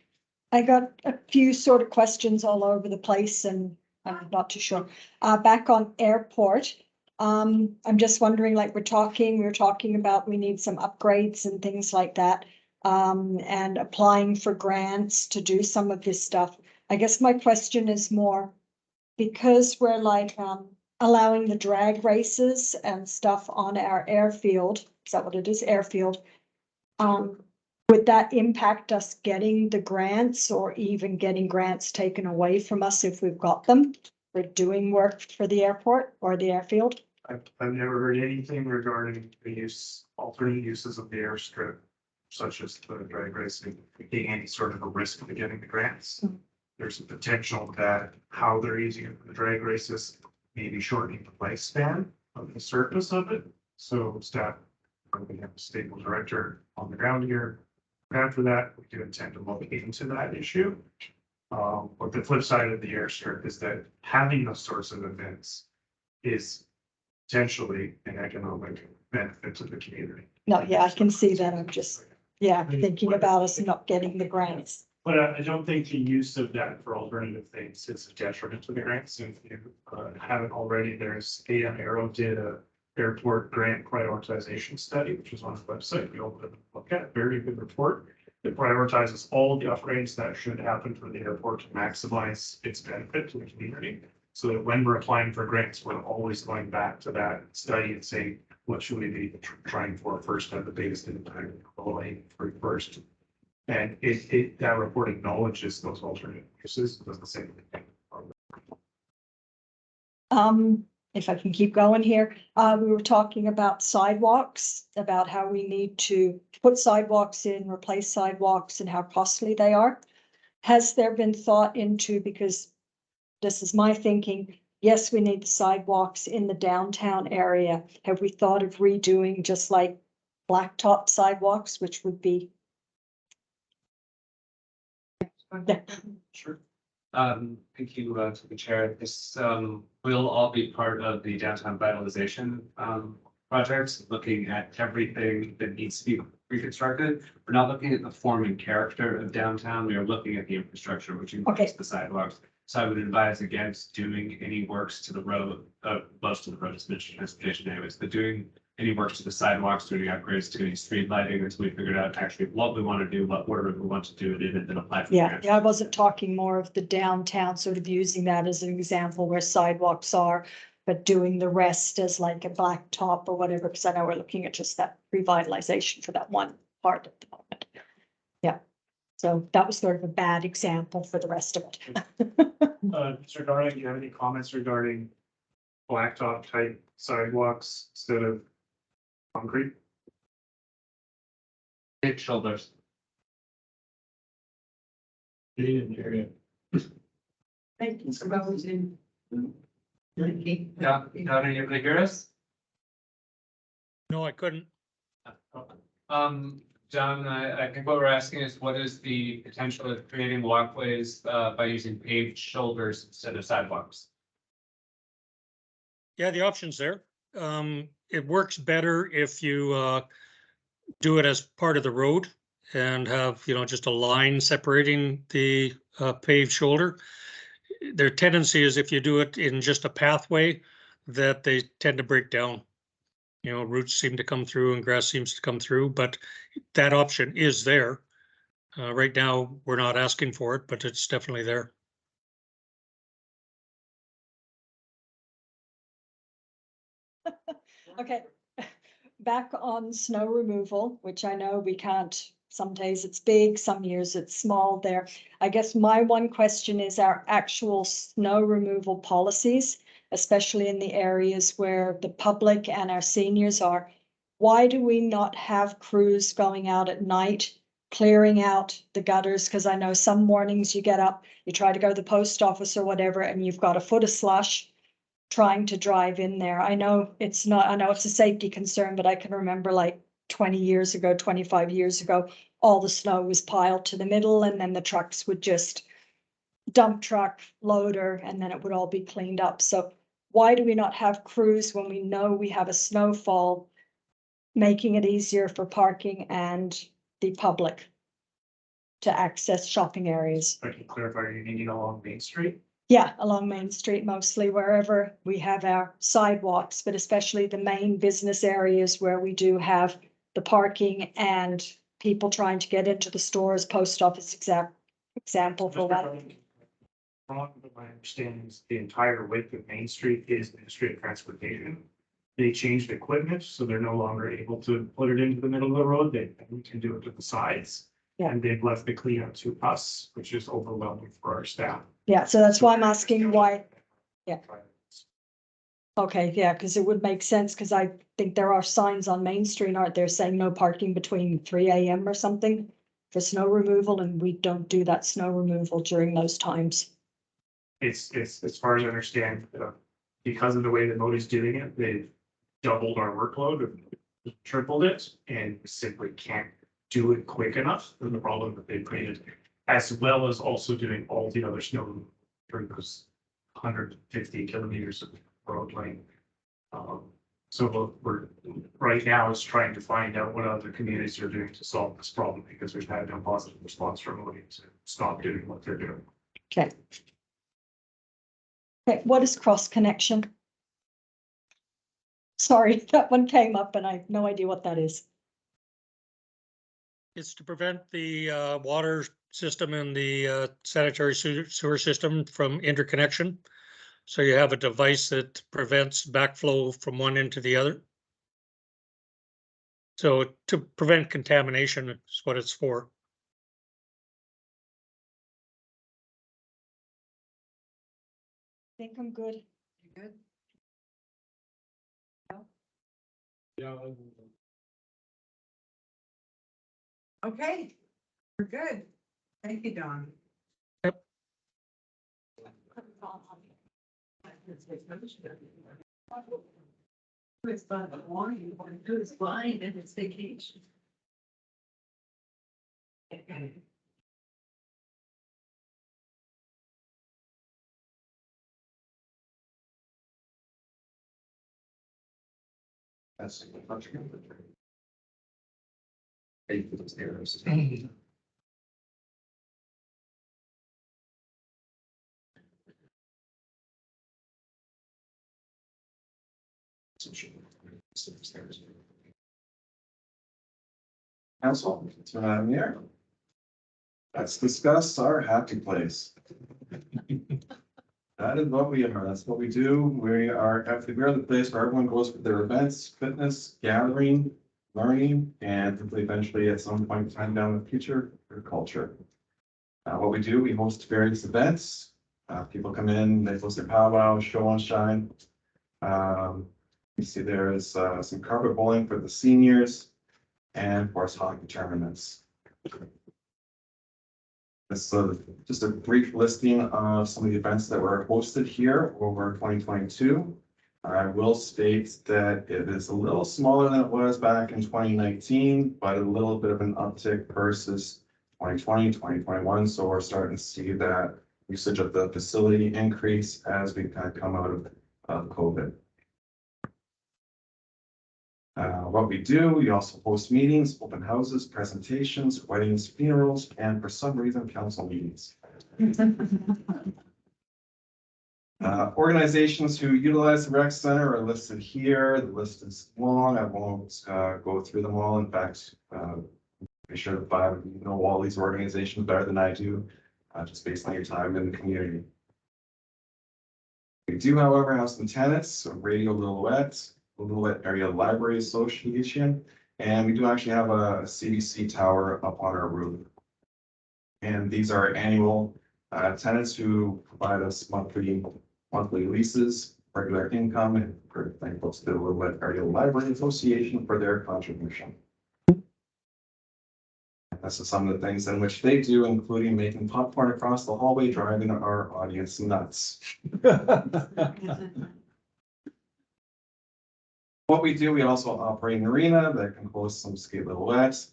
I got a few sort of questions all over the place and I'm not too sure. Back on airport, I'm just wondering, like we were talking about, we need some upgrades and things like that. And applying for grants to do some of this stuff. I guess my question is more because we're like, allowing the drag races and stuff on our airfield. is that what it is? Airfield. Would that impact us getting the grants or even getting grants taken away from us if we've got them for doing work for the airport or the airfield? I've never heard anything regarding the alternate uses of the airstrip, such as the drag racing, being any sort of a risk to getting the grants. There's a potential that how they're using it for the drag races, maybe shortening the lifespan of the surface of it. So staff, we have a stable director on the ground here. After that, we do intend to look into that issue. But the flip side of the airstrip is that having those sorts of events is potentially an economic benefit to the community. No, yeah, I can see that. I'm just, yeah, thinking about us not getting the grants. But I don't think the use of that for alternative things is a detriment to the grants. If you haven't already, there's AM Aero did a airport grant prioritization study, which is on the website. You'll look at very good report. It prioritizes all the upgrades that should happen for the airport to maximize its benefit to the community. So that when we're applying for grants, we're always going back to that study and saying, what should we be trying for first to have the biggest impact, for first. And that report acknowledges those alternate uses, doesn't say anything. If I can keep going here, we were talking about sidewalks, about how we need to put sidewalks in, replace sidewalks and how costly they are. Has there been thought into, because this is my thinking, yes, we need the sidewalks in the downtown area. Have we thought of redoing just like blacktop sidewalks, which would be? Sure. Thank you to the chair. This will all be part of the downtown vitalization project, looking at everything that needs to be reconstructed. We're not looking at the form and character of downtown. We are looking at the infrastructure, which includes the sidewalks. So I would advise against doing any works to the road, most of the road is mentioned transportation anyways, but doing any works to the sidewalks, doing upgrades to any street lighting until we figured out actually what we want to do, what order we want to do it in, and then apply for Yeah, grants. I wasn't talking more of the downtown, sort of using that as an example where sidewalks are, but doing the rest as like a blacktop or whatever, because I know we're looking at just that revitalization for that one part at the moment. Yeah, so that was sort of a bad example for the rest of it. Mr. Darling, do you have any comments regarding blacktop type sidewalks instead of concrete? Paved shoulders. Thank you for going Yeah, not anybody hear us? No, I couldn't. John, I think what we're asking is what is the potential of creating walkways by using paved shoulders instead of sidewalks? Yeah, the option's there. It works better if you do it as part of the road and have, just a line separating the paved shoulder. Their tendency is if you do it in just a pathway, that they tend to break down. Roots seem to come through and grass seems to come through, but that option is there. Right now, we're not asking for it, but it's definitely there. Okay, back on snow removal, which I know we can't, some days it's big, some years it's small there. I guess my one question is our actual snow removal policies, especially in the areas where the public and our seniors are. Why do we not have crews going out at night, clearing out the gutters? Because I know some mornings you get up, you try to go to the post office or whatever, and you've got a foot of slush trying to drive in there. I know it's a safety concern, but I can remember like 20 years ago, 25 years ago, all the snow was piled to the middle and then the trucks would just dump truck, loader, and then it would all be cleaned up. So why do we not have crews when we know we have a snowfall, making it easier for parking and the public to access shopping areas? I can clarify, you mean along Main Street? Yeah, along Main Street, mostly wherever we have our sidewalks, but especially the main business areas where we do have the parking and people trying to get into the stores, post office example for that. Wrong, but my understanding is the entire width of Main Street is Ministry of Transportation. They changed equipment, so they're no longer able to put it into the middle of the road. They can do it to the sides. Yeah. And they've left the cleanup to us, which is overwhelming for our staff. Yeah, so that's why I'm asking why. Yeah. Okay, yeah, because it would make sense, because I think there are signs on Main Street, aren't there, saying no parking between 3 AM or something for snow removal, and we don't do that snow removal during those times. It's as far as I understand, because of the way that Modi's doing it, they've doubled our workload, tripled it, and simply can't do it quick enough for the problem that they've created, as well as also doing all the other snow removal during those 150 kilometers of road lane. So we're right now is trying to find out what other communities are doing to solve this problem, because we've had no positive response from Modi to stop doing what they're doing. Okay. Okay, what is cross connection? Sorry, that one came up and I have no idea what that is. It's to prevent the water system and the sanitary sewer system from interconnection. So you have a device that prevents backflow from one end to the other. So to prevent contamination is what it's for. I think I'm good. You good? Yeah. Okay, we're good. Thank you, Don. It's fun, but one, you want to do is flying and it's vacation. That's. Eight for those arrows. Council, so I'm here. Let's discuss our happy place. That is what we are, that's what we do. We are the place where everyone goes for their events, fitness, gathering, learning, and hopefully eventually at some point in time down in the future, their culture. What we do, we host various events. People come in, they host their powwow, show and shine. You see there is some carpet bowling for the seniors and of course hockey tournaments. This is just a brief listing of some of the events that were hosted here over 2022. I will state that it is a little smaller than it was back in 2019, but a little bit of an uptick versus 2020, 2021. So we're starting to see that usage of the facility increase as we kind of come out of COVID. What we do, we also host meetings, open houses, presentations, weddings, funerals, and for some reason, council meetings. Organizations who utilize the rec center are listed here. The list is long. I won't go through them all. In fact, I'm sure the five of you know all these organizations better than I do, just based on your time in the community. We do, however, have some tenants, so Radio Lillooet, the Lillooet Area Library Association, and we do actually have a CBC tower up on our roof. And these are annual tenants who provide us monthly leases, regular income, and we're thankful to the Lillooet Area Library Association for their contribution. This is some of the things in which they do, including making popcorn across the hallway, driving our audience nuts. What we do, we also operate an arena that can host some skate Lillooet,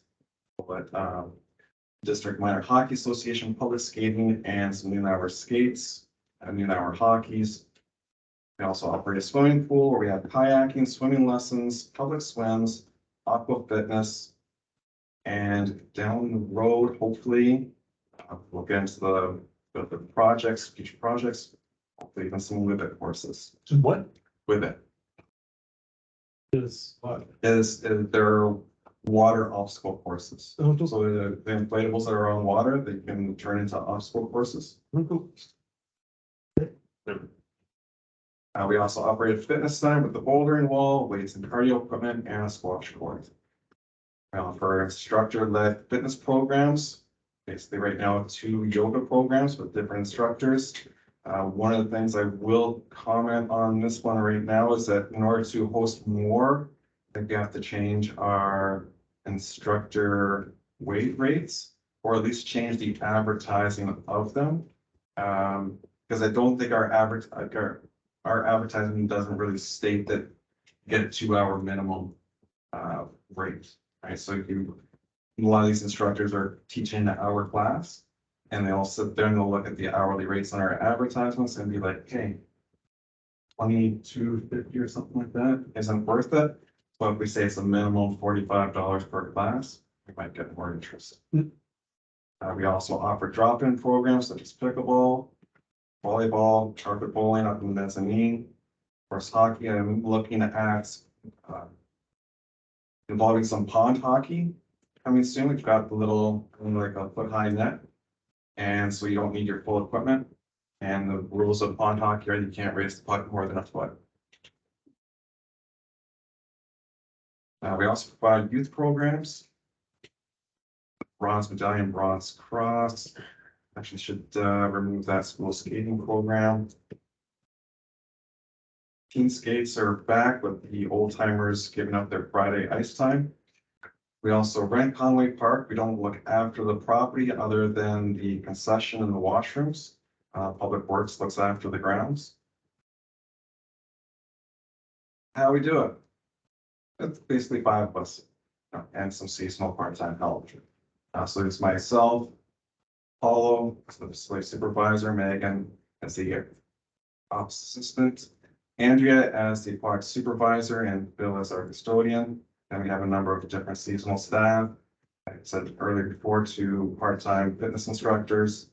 but District Minor Hockey Association, public skating, and some noon hour skates, and noon hour hockeys. We also operate a swimming pool where we have kayaking, swimming lessons, public swims, aqua fitness, and down the road, hopefully, we'll get into the projects, future projects, hopefully even some Whippet courses. What? Whippet. Is what? Is there water obstacle courses. Oh, So the inflatables that are on water, they can turn into obstacle courses. We also operate a fitness center with the bouldering wall, weights and cardio equipment, and a squash court. We offer instructor-led fitness programs. Basically, right now, 2 yoga programs with different instructors. One of the things I will comment on this one right now is that in order to host more, I think we have to change our instructor weight rates, or at least change the advertising of them. Because I don't think our advertising doesn't really state that get a 2-hour minimum rate, right? So a lot of these instructors are teaching an hour class, and they'll sit there and they'll look at the hourly rates on our advertisements and be like, hey, $22.50 or something like that isn't worth it. But if we say it's a minimum $45 per class, we might get more interest. We also offer drop-in programs such as pickleball, volleyball, carpet bowling up in the mezzanine. Of course, hockey, I'm looking at involving some pond hockey coming soon. We've got the little, like a foot-high net. And so you don't need your full equipment. And the rules of pond hockey are you can't raise the puck more than a foot. We also provide youth programs. Bronze medallion, bronze cross. Actually should remove that school skating program. Teen skates are back with the old timers giving up their Friday ice time. We also rent Conway Park. We don't look after the property other than the concession and the washrooms. Public Works looks after the grounds. How we do it? It's basically 5 of us and some seasonal part-time help. So it's myself, Paulo, the facility supervisor, Megan as the ops assistant, Andrea as the park supervisor, and Bill as our custodian. And we have a number of different seasonal staff. I said earlier before, 2 part-time fitness instructors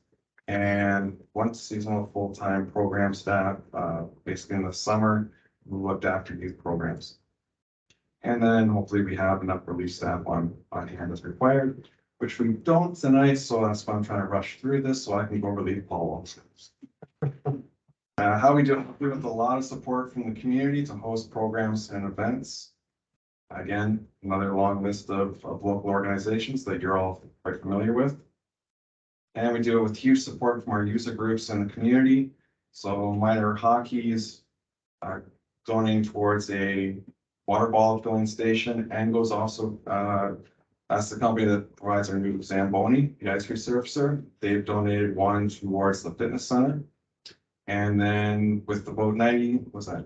and 1 seasonal full-time program staff, basically in the summer, who looked after youth programs. And then hopefully we have enough relief staff on hand as required, which we don't tonight, so that's why I'm trying to rush through this so I can go relieve Paul. How we do it with a lot of support from the community to host programs and events. Again, another long list of local organizations that you're all quite familiar with. And we do it with huge support from our user groups in the community. So Minor Hockey's donating towards a water bottle filling station, and goes also that's the company that provides our new Zamboni, the ice resurfacer. They've donated 1 towards the fitness center. And then with about 90, what's that?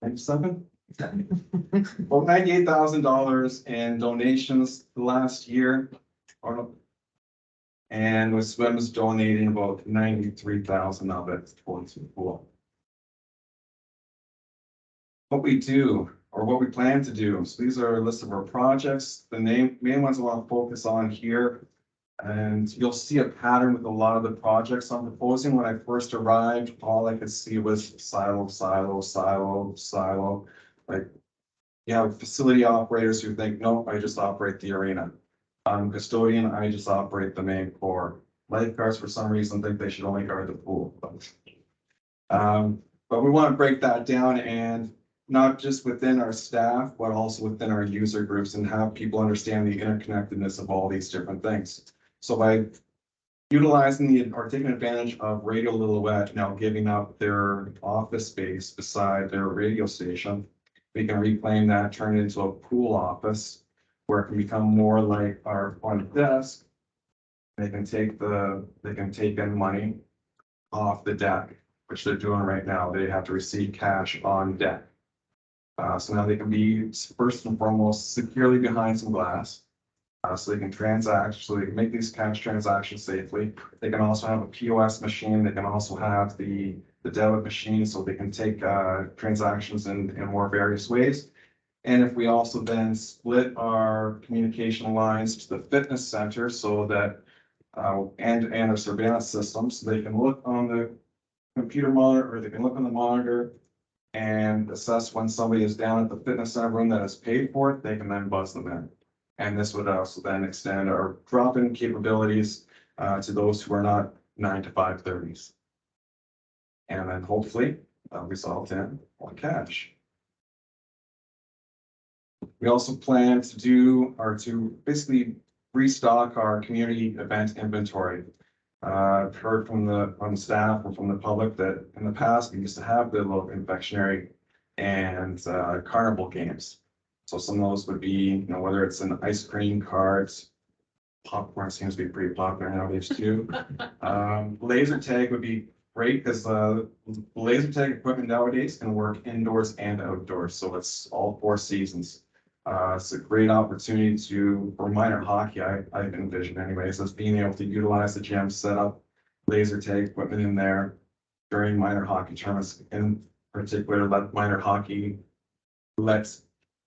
97? About $98,000 in donations last year. And with Swims donating about 93,000 of it towards the pool. What we do, or what we plan to do. So these are a list of our projects. The main ones I want to focus on here. And you'll see a pattern with a lot of the projects I'm proposing. When I first arrived, all I could see was silo, silo, silo, silo. Like, you have facility operators who think, no, I just operate the arena. Custodian, I just operate the main core. Lifeguards, for some reason, think they should only guard the pool. But we want to break that down, and not just within our staff, but also within our user groups, and have people understand the interconnectedness of all these different things. So by utilizing or taking advantage of Radio Lillooet now giving up their office space beside their radio station, we can reclaim that, turn it into a pool office where it can become more like our front desk. They can take in money off the deck, which they're doing right now. They have to receive cash on deck. So now they can be first and foremost securely behind some glass. So they can transact, so they can make these cash transactions safely. They can also have a POS machine. They can also have the debit machine, so they can take transactions in more various ways. And if we also then split our communication lines to the fitness center, so that and our surveillance systems, so they can look on the computer monitor, or they can look on the monitor and assess when somebody is down at the fitness center room that has paid for it. They can then buzz them in. And this would also then extend our drop-in capabilities to those who are not 9 to 5:30s. And then hopefully that'll result in more cash. We also plan to do, or to basically restock our community event inventory. I've heard from the staff and from the public that in the past, we used to have the little confectionery and carnival games. So some of those would be, you know, whether it's an ice cream cart, popcorn seems to be pretty popular nowadays too. Laser tag would be great because laser tag equipment nowadays can work indoors and outdoors, so it's all 4 seasons. It's a great opportunity for minor hockey, I envision anyways, as being able to utilize the gym, set up laser tag equipment in there during minor hockey tournaments, in particular, let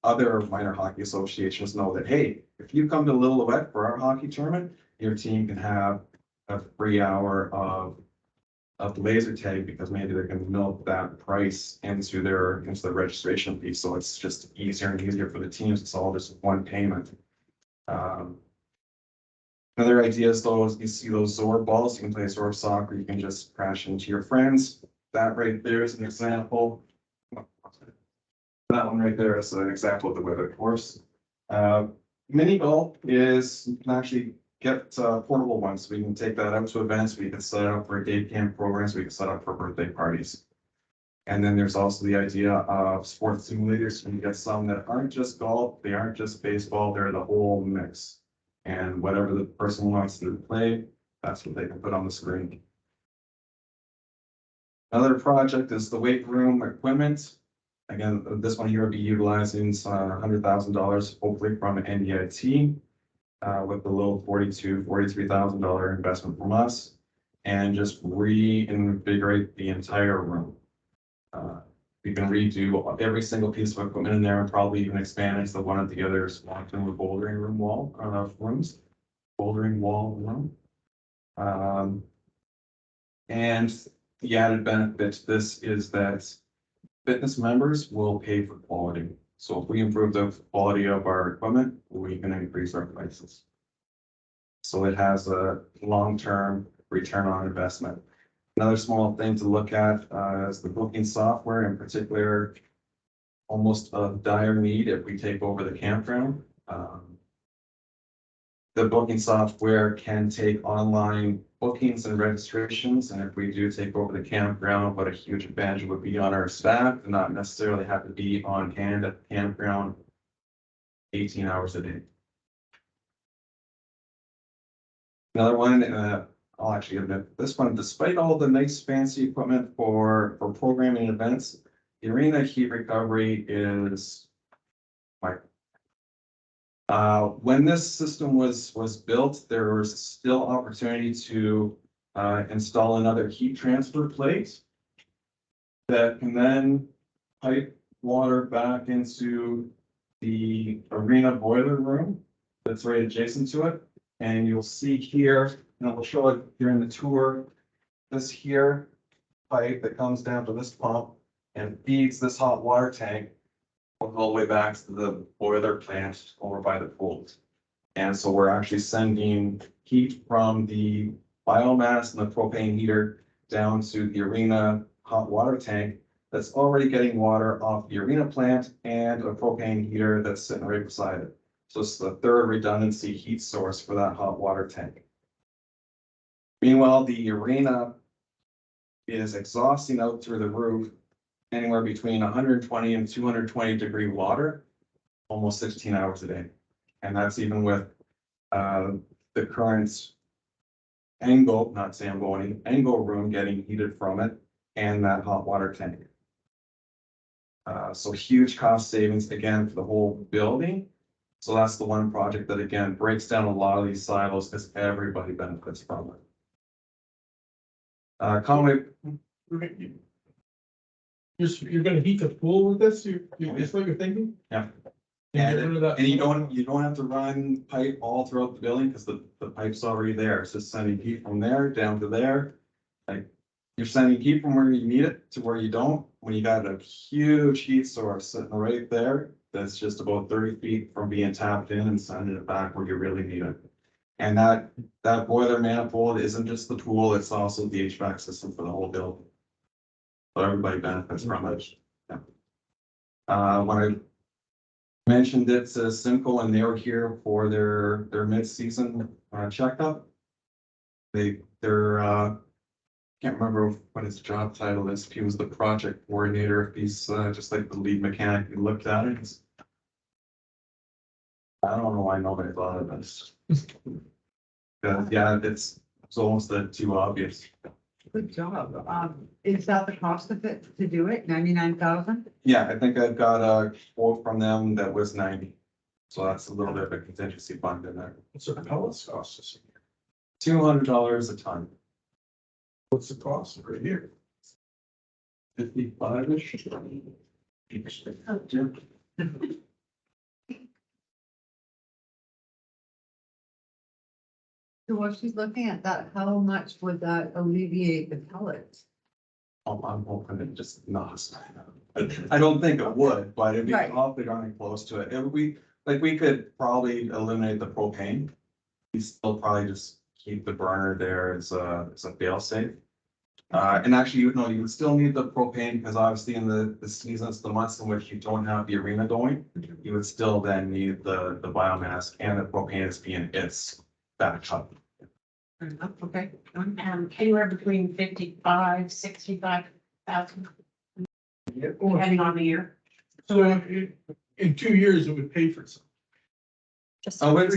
other minor hockey associations know that, hey, if you come to Lillooet for our hockey tournament, your team can have a free hour of laser tag, because maybe they can milk that price into the registration fee. So it's just easier and easier for the teams. It's all just one payment. Another idea is those, you see those Zorb balls, you can play Zorb soccer, you can just crash into your friends. That right there is an example. That one right there is an example of the Whippet course. Mini golf is, you can actually get portable ones. So we can take that out to events. We can set it up for day camp programs. We can set up for birthday parties. And then there's also the idea of sports simulators. You get some that aren't just golf, they aren't just baseball, they're the whole mix. And whatever the person wants to play, that's what they can put on the screen. Another project is the weight room equipment. Again, this one here will be utilizing $100,000, hopefully from NDIT, with a little $43,000 investment from us, and just reinvigorate the entire room. We can redo every single piece of equipment in there, and probably even expand into one of the other long-term bouldering room bouldering wall room. And the added benefit to this is that fitness members will pay for quality. So if we improve the quality of our equipment, we can increase our prices. So it has a long-term return on investment. Another small thing to look at is the booking software, in particular, almost a dire need if we take over the campground. The booking software can take online bookings and registrations, and if we do take over the campground, what a huge advantage would be on our staff to not necessarily have to be on hand at the campground 18 hours a day. Another one, I'll actually admit this one, despite all the nice fancy equipment for programming events, the arena heat recovery is like, when this system was built, there was still opportunity to install another heat transfer plate that can then pipe water back into the arena boiler room that's right adjacent to it. And you'll see here, and I'll show it during the tour, this here pipe that comes down to this pump and feeds this hot water tank all the way back to the boiler plant over by the pool. And so we're actually sending heat from the biomass and the propane heater down to the arena hot water tank that's already getting water off the arena plant and a propane heater that's sitting right beside it. So it's the third redundancy heat source for that hot water tank. Meanwhile, the arena is exhausting out through the roof anywhere between 120 and 220 degree water, almost 16 hours a day. And that's even with the current angle, not Zamboni, angle room getting heated from it and that hot water tank. So huge cost savings again for the whole building. So that's the one project that again breaks down a lot of these silos because everybody benefits from it. Conway. You're gonna heat the pool with this? That's what you're thinking? Yeah. And you don't have to run pipe all throughout the building because the pipe's already there. It's just sending heat from there down to there. Like you're sending heat from where you need it to where you don't. When you got a huge heat source sitting right there, that's just about 30 feet from being tapped in and sending it back where you really need it. And that boiler manifold isn't just the pool, it's also the HVAC system for the whole building. So everybody benefits from it. Yeah. When I mentioned it to Simcoe and they were here for their mid-season checkup. They're can't remember what his job title is. If he was the project coordinator, if he's just like the lead mechanic, he looked at it. I don't know why nobody thought of this. Yeah, it's almost too obvious. Good job. Is that the cost of it to do it? 99,000? Yeah, I think I've got a quote from them that was 90. So that's a little bit of a contingency fund in there. What's the pellets cost us? $200 a ton, What's the cost per year? 55-ish. So while she's looking at that, how much would that alleviate the pellets? I'm hoping it just not. I don't think it would, but it'd be Right. awfully darn close to it. It would be, like, we could probably eliminate the propane. We still probably just keep the burner there as a fail safe. And actually, you know, you would still need the propane because obviously in the seasons, the months in which you don't have the arena going, you would still then need the biomass and the propane is being its backup. Fair enough, okay. Anywhere between 55, 65,000, depending on the year. So in 2 years, it would pay for itself. Just. Oh, wait,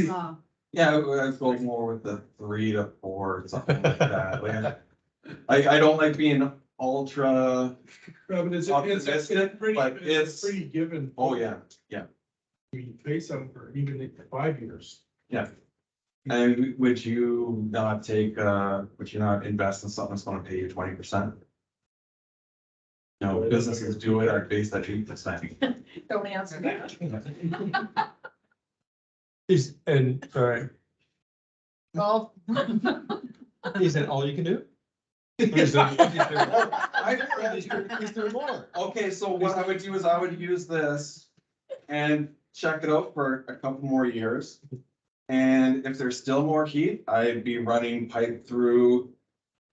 Yeah. I'd go more with the 3 to 4, something like that. Like, I don't like being ultra, Yeah, but it's Optimistic, pretty, but it's it's- pretty given. oh yeah. We pay some for even 5 years. And would you not would you not invest in something that's gonna pay you 20%? No, businesses do it at base at 8%. Don't answer that. Sorry. Well, Is that all you can do? Is there more? Okay, so what I would do is I would use this and check it out for a couple more years. And if there's still more heat, I'd be running pipe through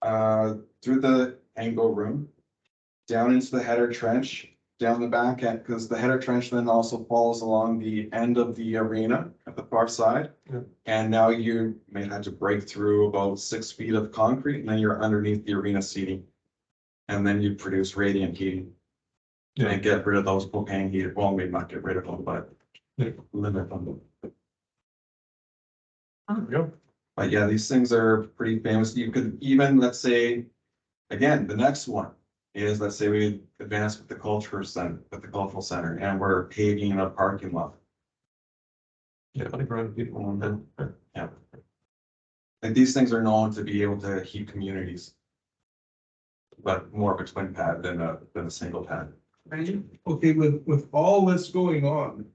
the angle room, down into the header trench, down the back end, because the header trench then also follows along the end of the arena at the far side. Yeah. And now you may have to break through about 6 feet of concrete, and then you're underneath the arena seating. And then you produce radiant heating. And get rid of those propane heat, well, maybe not get rid of them, but limit them. Yep. But yeah, these things are pretty famous. You could even, let's say, again, the next one is, let's say we advance with the cultural center, and we're paving a parking lot. Yeah, like around people on that. Yeah. Like these things are known to be able to heat communities. But more of a twin pad than a single pad. Okay, with all this going on,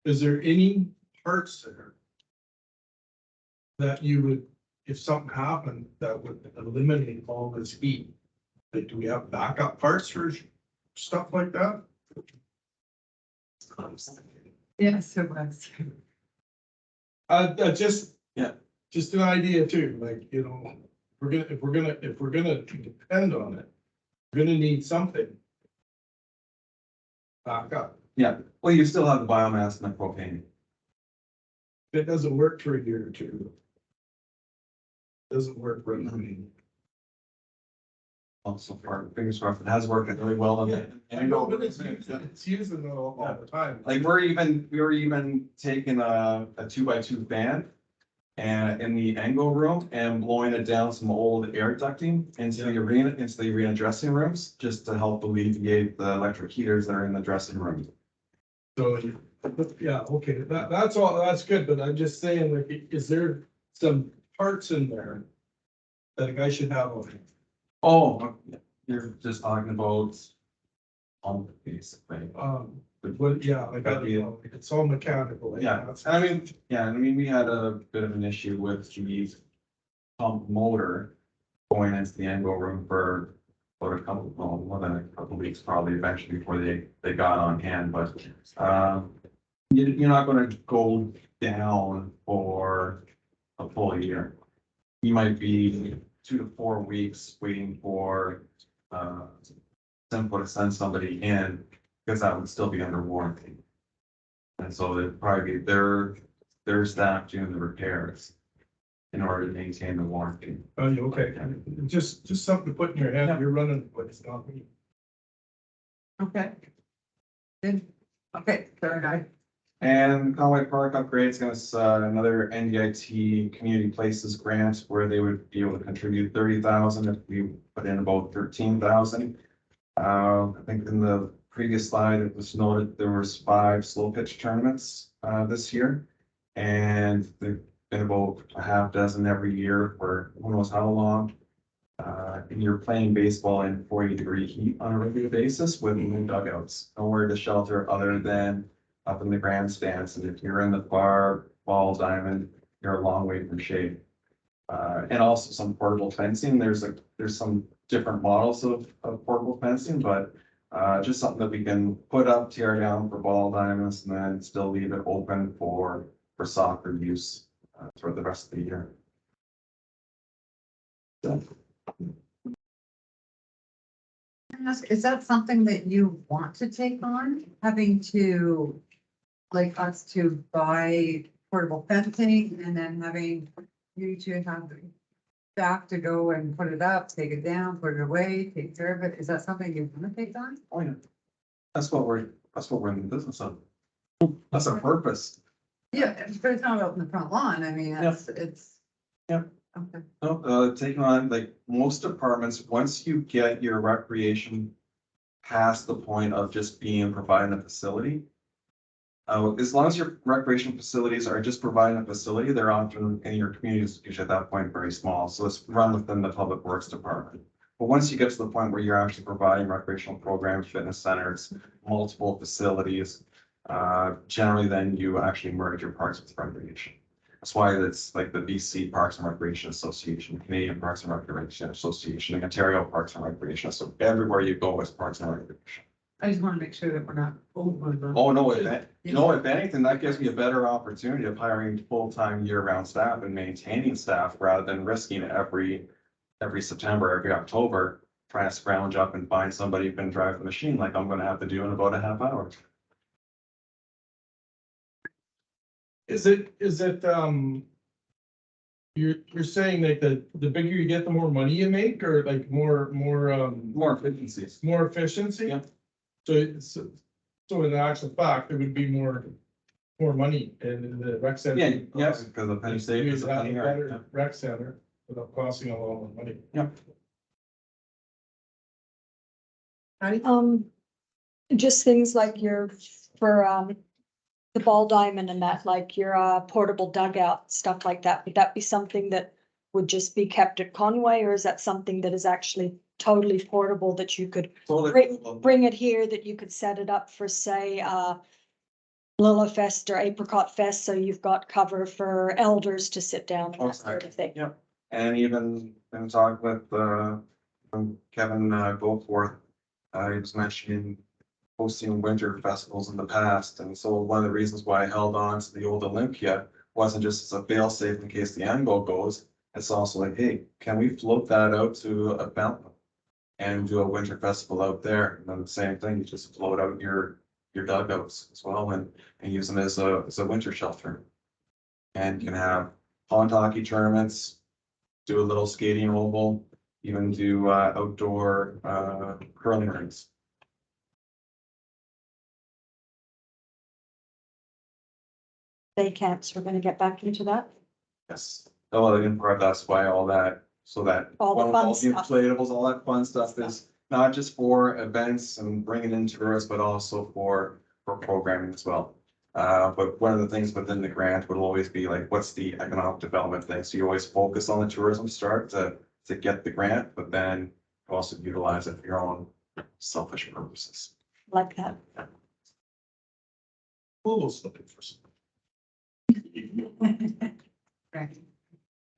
is there any parts there that you would, if something happened, that would eliminate all this heat? Like, do we have backup parts for stuff like that? yes, it was. Just. Yeah. Just an idea too, like, you know, if we're gonna depend on it, we're gonna need something. Back up. Yeah, well, you still have the biomass and the propane. If it doesn't work for a year or two. Doesn't work for another. Also, far, fingers crossed, it has worked really well on it. I know, but it's using it all the time. Like, we were even taking a 2x2 fan. And in the angle room and blowing it down some old air ducting into the arena dressing rooms, just to help alleviate the electric heaters that are in the dressing room. So, yeah, okay, that's all, that's good, but I'm just saying, like, is there some parts in there that a guy should have on it? Oh, you're just talking about basically. But yeah, like, I don't know, it's all mechanical. Yeah, that's- I mean, we had a bit of an issue with the pump motor going into the angle room for a couple, well, more than a couple weeks probably eventually before they got on hand, but you're not gonna go down for a full year. You might be 2 to 4 weeks waiting for simple to send somebody in, because that would still be under warranty. And so it'd probably be their staff doing the repairs in order to maintain the warranty. Oh, you okay? Just something to put in your head. You're running, but it's not me. Okay. Good. Okay, third eye. And Conway Park upgrades gonna another NDIT Community Places grant where they would be able to contribute 30,000 if we put in about 13,000. I think in the previous slide, it was noted there was 5 slow pitch tournaments this year. And there've been about a half dozen every year for who knows how long. And you're playing baseball in 40-degree heat on a regular basis with no dugouts, nowhere to shelter other than up in the grandstands. And if you're in the far ball diamond, you're a long way from shade. And also some portable fencing. There's some different models of portable fencing, but just something that we can put up, tear down for ball diamonds, and then still leave it open for soccer use throughout the rest of the year. So, Is that something that you want to take on, having to, like us to buy portable fencing and then having you to have the staff to go and put it up, take it down, put it away, take care of it? Is that something you want to take on? oh yeah, that's what we're in the business of. That's our purpose. Yeah, but it's not out in the front lawn. I mean, it's. Yeah. Okay. No, taking on, like, most departments, once you get your recreation past the point of just being providing a facility. As long as your recreation facilities are just providing a facility, they're often in your communities, usually at that point, very small. So it's run within the public works department. But once you get to the point where you're actually providing recreational programs, fitness centers, multiple facilities, generally then you actually merge your parks with recreation. That's why it's like the BC Parks and Recreation Association, Canadian Parks and Recreation Association, the Ontario Parks and Recreation. So everywhere you go is Parks and Recreation. I just want to make sure that we're not over the. Oh, no, if anything, that gives me a better opportunity of hiring full-time year-round staff and maintaining staff rather than risking every September, every October, trying to scrounge up and find somebody who can drive the machine like I'm gonna have to do in about a half hour. Is it, you're saying that the bigger you get, the more money you make, or like more More efficiencies. more efficiency? Yeah. So in actual fact, it would be more money in the rec center. Yeah, yes, because the penny save is You'd a have penny a earned. better rec center without costing a lot more money. Just things like for the ball diamond and that, like your portable dugout, stuff like that. Would that be something that would just be kept at Conway, or is that something that is actually totally portable that you could bring it here, that you could set it up for, say, Lilla Fest or Apricot Fest, so you've got cover for elders to sit down and that sort of thing? Yep, and even in talk with Kevin Goforth, he was mentioning hosting winter festivals in the past, and so one of the reasons why I held on to the old Olympia wasn't just as a fail-safe in case the Ango goes. It's also like, hey, can we float that out to a fountain and do a winter festival out there? And then the same thing, you just float out your dugouts as well and use them as a winter shelter. And you can have pond hockey tournaments, do a little skating oval, even do outdoor curling rinks. Day camps, we're gonna get back into that. Yes. Oh, in part, that's why all that, so that. All the fun stuff. Inflatables, all that fun stuff is not just for events and bringing in tourists, but also for programming as well. But one of the things within the grant would always be like, what's the economic development thing? So you always focus on the tourism start to get the grant, but then you also utilize it for your own selfish purposes. Like that. Pool's looking for some. Right.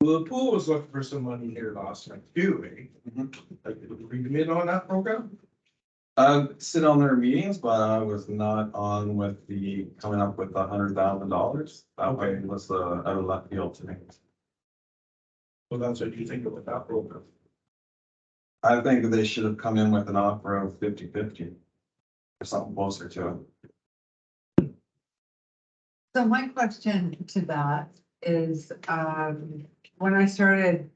Well, the pool was looking for some money here last time too, eh? Mhm. Like, did we commit on that program? Sit on their meetings, but I was not on with the coming up with $100,000. That way was out of left field to me. Well, that's what you think about that program. I think they should have come in with an offer of 50-50 or something closer to it. So my question to that is, when I started,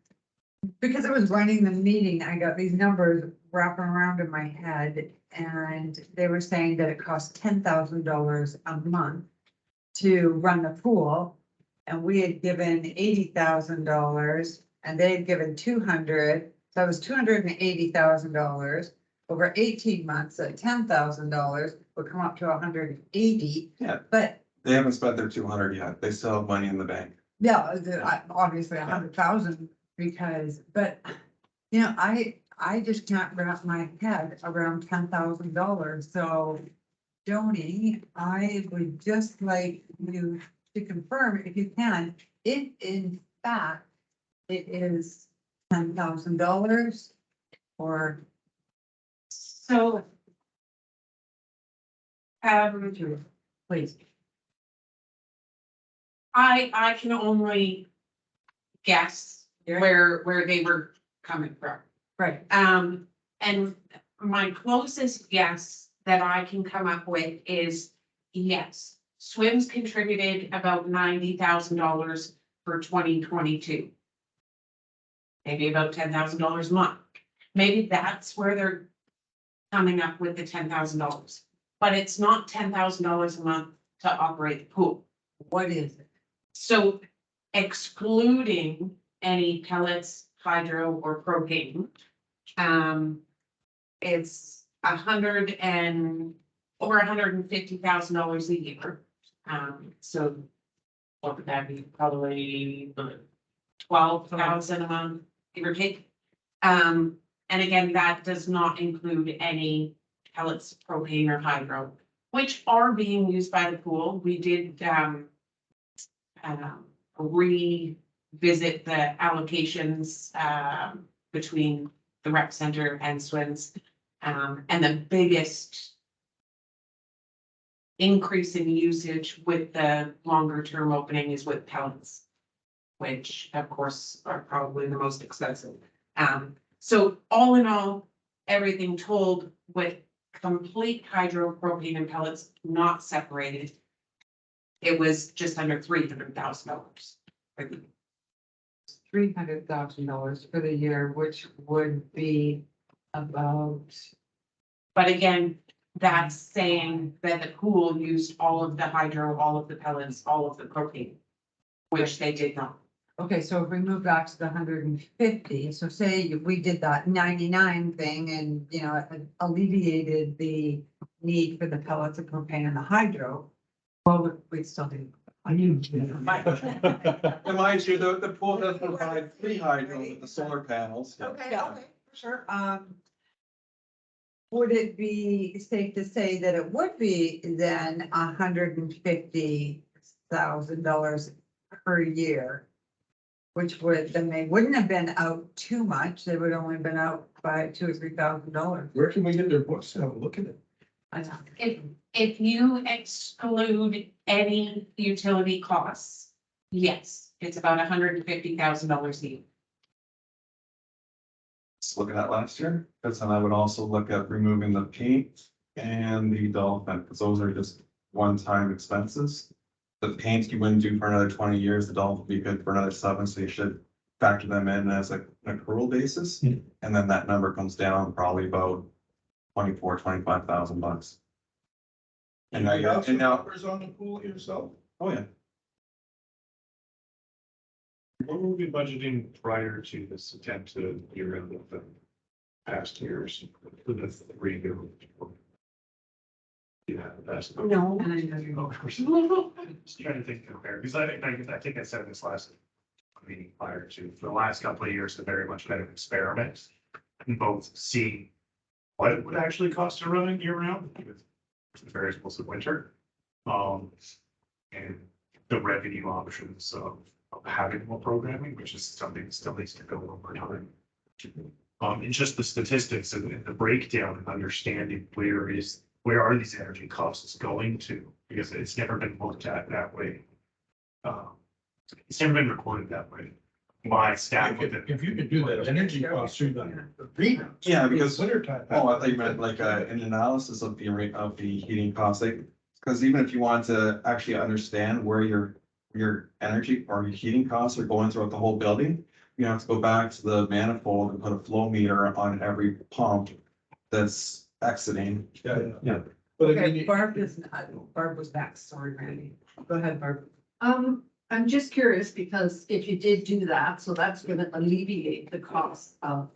because I was running the meeting, I got these numbers wrapping around in my head. And they were saying that it costs $10,000 a month to run the pool. And we had given $80,000 and they had given 200, so it was $280,000 over 18 months at $10,000 would come up to 180. Yeah. But They haven't spent their 200 yet. They still have money in the bank. yeah, obviously 100,000 because, but, you know, I just can't wrap my head around $10,000. So Joni, I would just like you to confirm if you can, if in fact it is $10,000 or. So. Please. I can only guess Yeah. where they were coming from. Right. And my closest guess that I can come up with is, yes, Swims contributed about $90,000 for 2022. Maybe about $10,000 a month. Maybe that's where they're coming up with the $10,000. But it's not $10,000 a month to operate the pool. What is it? So excluding any pellets, hydro or propane, it's over $150,000 a year. So what would that be? Probably 12,000 a month, give or take. And again, that does not include any pellets, propane or hydro, which are being used by the pool. We did revisit the allocations between the rec center and Swims. And the biggest increase in usage with the longer term opening is with pellets, which of course are probably the most expensive. So all in all, everything told with complete hydro, propane and pellets not separated, it was just under $300,000. $300,000 for the year, which would be about. But again, that's saying that the pool used all of the hydro, all of the pellets, all of the propane, which they did not. Okay, so if we move back to the 150, so say we did that 99 thing and, you know, it alleviated the need for the pellets of propane and the hydro. Well, we still do. And mind you, the pool does provide free hydro with the solar panels. Okay, Yeah. okay, sure. Would it be safe to say that it would be then $150,000 per year? Which would, then they wouldn't have been out too much. They would only been out by $2,000 or $3,000. Where can we get their books to have a look at it? I know. If you exclude any utility costs, yes, it's about $150,000 a year. Just looking at last year, because then I would also look at removing the paint and the dolphin, because those are just one-time expenses. The paint you wouldn't do for another 20 years, the dolphin would be good for another 7, so you should factor them in as an accrual basis. Hmm. And then that number comes down probably about $25,000. And now You you're, have some and now, numbers on the pool yourself? oh yeah, What were we budgeting prior to this attempt to year end of the past years for the 3 year? Yeah, that's. No. Oh, of course. Just trying to think compare, because I think I said this last meeting prior to, for the last couple of years, have very much been an experiment. In both seeing what it would actually cost to run it year round with the variables of winter. And the revenue options of having more programming, which is something that still needs to go over time. And just the statistics and the breakdown and understanding where are these energy costs going to, because it's never been looked at that way. It's never been recorded that way. my staff with it. If you could do that energy cost through the arena. Yeah, because- Winter time. Oh, I thought you meant like an analysis of the rate of the heating costs, like, because even if you want to actually understand where your energy or your heating costs are going throughout the whole building, you have to go back to the manifold and put a flow meter on every pump that's exiting. Yeah. But I Okay, mean, Barb was back, sorry, Randy. Go ahead, Barb. I'm just curious because if you did do that, so that's gonna alleviate the cost of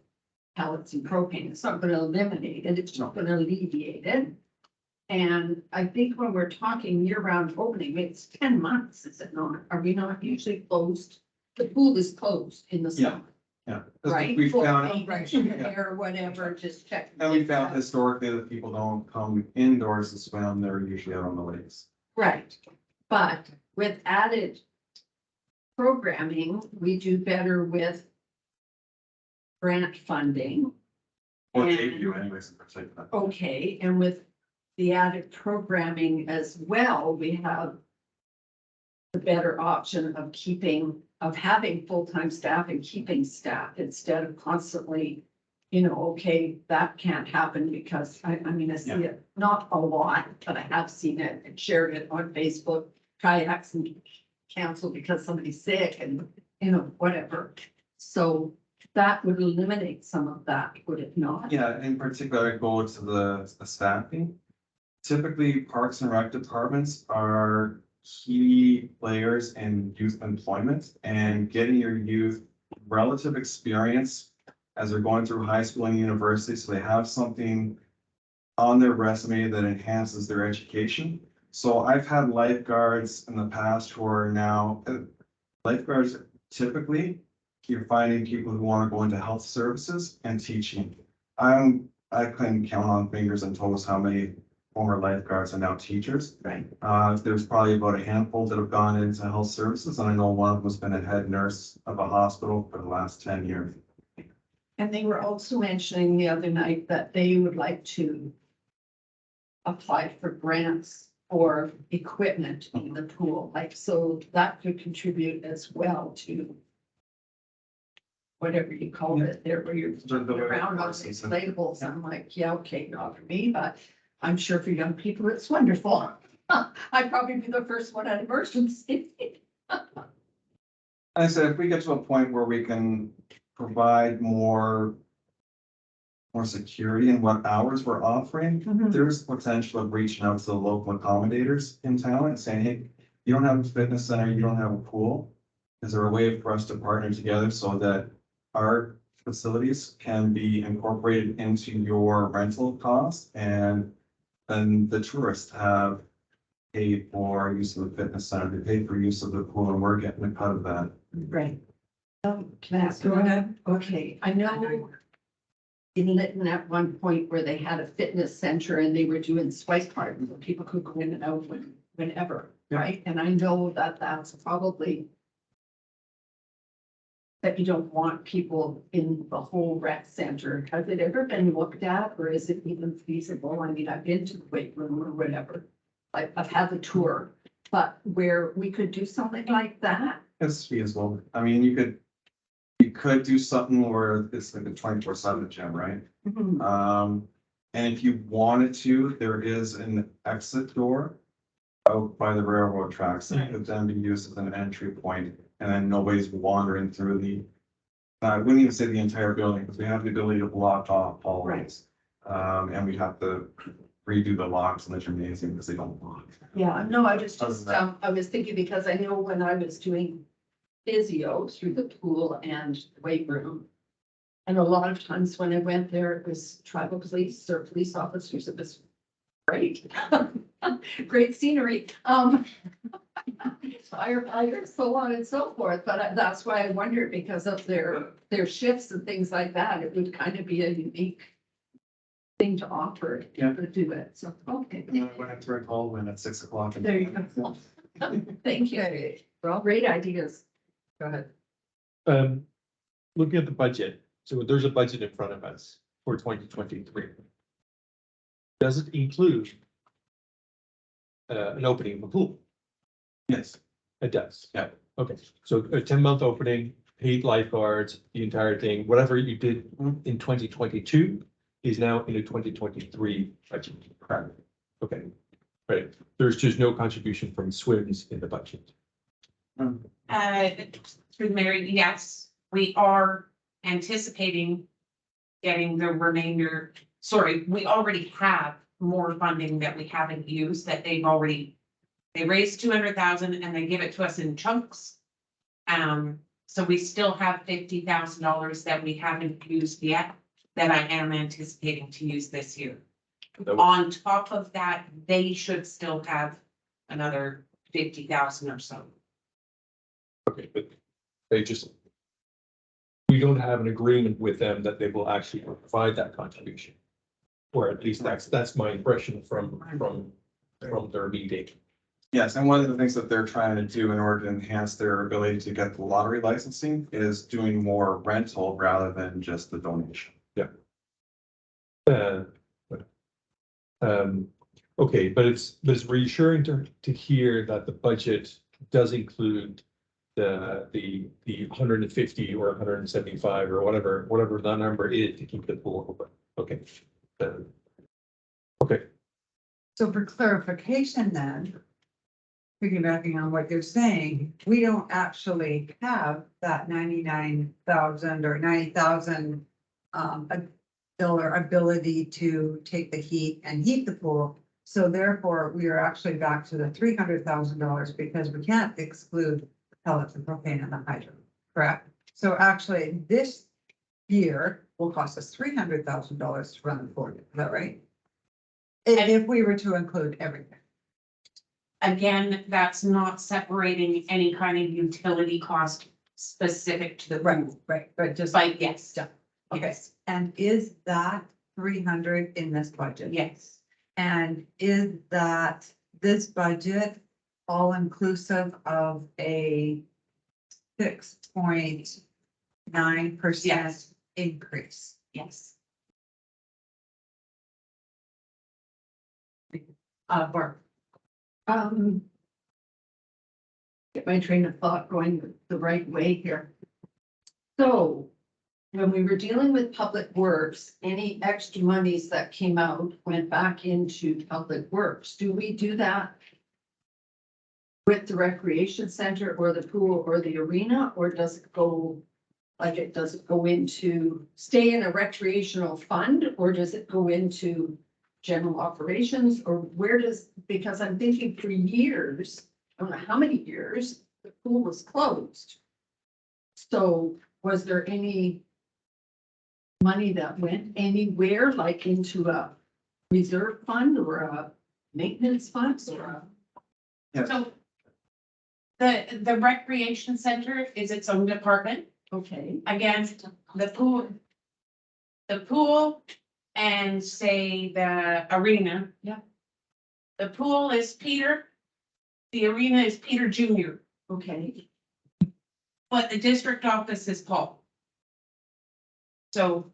pellets and propane. It's not gonna eliminate it, it's not gonna alleviate it. And I think when we're talking year-round opening, it's 10 months, is it not? Are we not usually closed? The pool is closed in the Yeah. summer, Yeah. 'Cause right? We For found, maintenance, repair, or whatever, just check. and we found historically that people don't come indoors to swim, they're usually out on the lakes. Right, but with added programming, we do better with grant funding. Or they And- do anyways in particular. Okay, and with the added programming as well, we have the better option of having full-time staff and keeping staff instead of constantly, okay, that can't happen because I mean, I see it, not a lot, but I have seen it and shared it on Facebook, kayaks and cancel because somebody's sick and, whatever. So that would eliminate some of that, would it not? Yeah, in particular, I go to the staffing. Typically, Parks and Rec departments are key players in youth employment and getting your youth relative experience as they're going through high school and university, so they have something on their resume that enhances their education. So I've had lifeguards in the past who are now, lifeguards typically, you're finding people who want to go into health services and teaching. I couldn't count on fingers and toes how many former lifeguards are now teachers. Right. There's probably about a handful that have gone into health services, and I know one of them has been a head nurse of a hospital for the last 10 years. And they were also mentioning the other night that they would like to apply for grants for equipment in the pool, so that could contribute as well to whatever you call it there, where you're around on inflatables. I'm like, yeah, okay, not for me, but I'm sure for young people, it's wonderful. I'd probably be the first one at emergency. I said, if we get to a point where we can provide more security in what hours we're offering, there's potential of reaching out to the local accommodators in town and saying, hey, you don't have a fitness center, you don't have a pool. Is there a way for us to partner together so that our facilities can be incorporated into your rental costs, and then the tourists have paid for use of the fitness center, they pay for use of the pool, and we're getting a cut of that. Right. Can I ask? Go ahead. Okay, I know in Lytton at one point where they had a fitness center and they were doing swipe cards, where people could go in and out whenever, right? And I know that that's probably that you don't want people in the whole rec center. Has it ever been looked at, or is it even feasible? I mean, I've been to the weight room or whatever. I've had the tour, but where we could do something like that. It's feasible. I mean, you could do something where it's like a 24/7 gym, right? And if you wanted to, there is an exit door out by the railroad tracks that could then be used as an entry point, and then nobody's wandering through I wouldn't even say the entire building, because we have the ability to block off hallways. And we have to redo the locks in the gymnasium because they don't lock. Yeah, no, I was Other just, than I was thinking because I know when I was doing physio through the pool and weight room. And a lot of times when I went there, it was tribal police or police officers. It was great. Great scenery. Firefighters, so on and so forth. But that's why I wondered, because of their shifts and things like that, it would kind of be a unique thing to offer to do it. So, okay. And then I went up to Baldwin at 6 o'clock. There you go. Thank you. Well, great ideas. Go ahead. Looking at the budget, so there's a budget in front of us for 2023. Does it include an opening of a pool? Yes. It does. Yeah. Okay, so a 10-month opening, paid lifeguards, the entire thing, whatever you did in 2022 is now in the 2023 budget. Correct. Okay, right. There's just no contribution from swims in the budget. Through Mary, yes, we are anticipating getting the remainder, sorry, we already have more funding that we haven't used that they raised 200,000 and they give it to us in chunks. So we still have $50,000 that we haven't used yet that I am anticipating to use this year. On top of that, they should still have another 50,000 or so. Okay, but we don't have an agreement with them that they will actually provide that contribution. Or at least that's my impression from their meeting. Yes, and one of the things that they're trying to do in order to enhance their ability to get the lottery licensing is doing more rental rather than just the donation. Okay, but it's reassuring to hear that the budget does include the 150 or 175 or whatever the number is to keep the pool open. Okay. Okay. So for clarification then, piggybacking on what you're saying, we don't actually have that 99,000 or 90,000 dollar ability to take the heat and heat the pool. So therefore, we are actually back to the $300,000 because we can't exclude pellets and propane and the hydro, correct? So actually, this year will cost us $300,000 to run the pool, is that right? If we were to include everything. Again, that's not separating any kind of utility cost specific to the pool. Right, but just. But yes, Yeah. Okay, yes, and is that 300 in this budget? yes. And is that this budget all inclusive of a 6.9% Yes. increase? Yes. Barb. Get my train of thought going the right way here. So when we were dealing with Public Works, any extra monies that came out went back into Public Works. Do we do that with the recreation center or the pool or the arena, or does it go does it go into stay in a recreational fund, or does it go into general operations, or where does, because I'm thinking for years, I don't know how many years, the pool was closed. So was there any money that went anywhere, like into a reserve fund or a maintenance fund or a? Yes. So the recreation center is its own department. Okay, Again, the pool and say the arena. Yeah. The pool is Peter. The arena is Peter Junior, okay, but the district office is Paul. So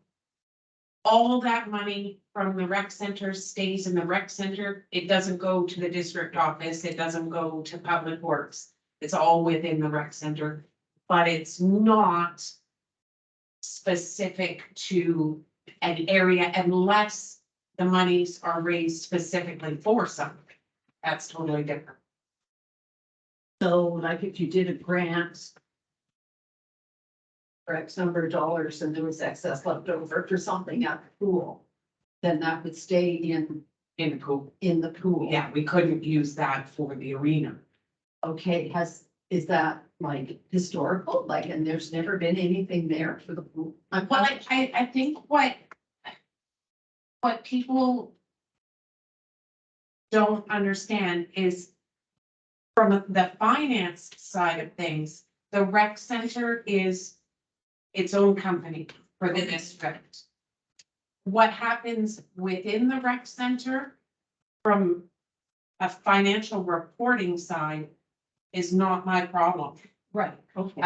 all that money from the rec center stays in the rec center. It doesn't go to the district office. It doesn't go to Public Works. It's all within the rec center, but it's not specific to an area unless the monies are raised specifically for something. That's totally different. so like if you did a grant for X number of dollars and there was excess left over for something at the pool, then that would stay In the pool. in the pool. Yeah, we couldn't use that for the arena. Okay, is that like historical, like, and there's never been anything there for the pool? Well, I think what people don't understand is from the finance side of things, the rec center is its own company for the district. What happens within the rec center from a financial reporting side is not my problem. Right, okay.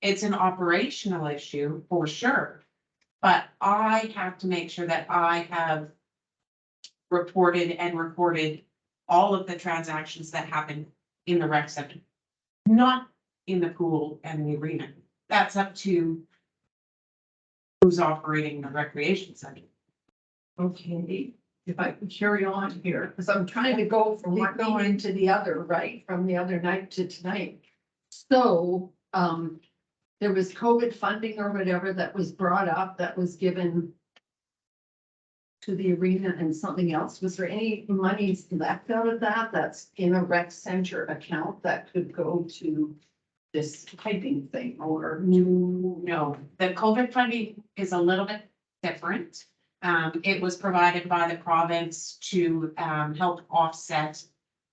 It's an operational issue for sure. But I have to make sure that I have reported and recorded all of the transactions that happen in the rec center. Not in the pool and the arena. that's up to who's operating the recreation center. Okay, if I can carry on here, because I'm trying to go from one meeting to the other, right, from the other night to tonight. So, there was COVID funding or whatever that was brought up, that was given to the arena and something else. Was there any monies left out of that that's in a rec center account that could go to this piping thing or? No, the COVID funding is a little bit different. It was provided by the province to, help offset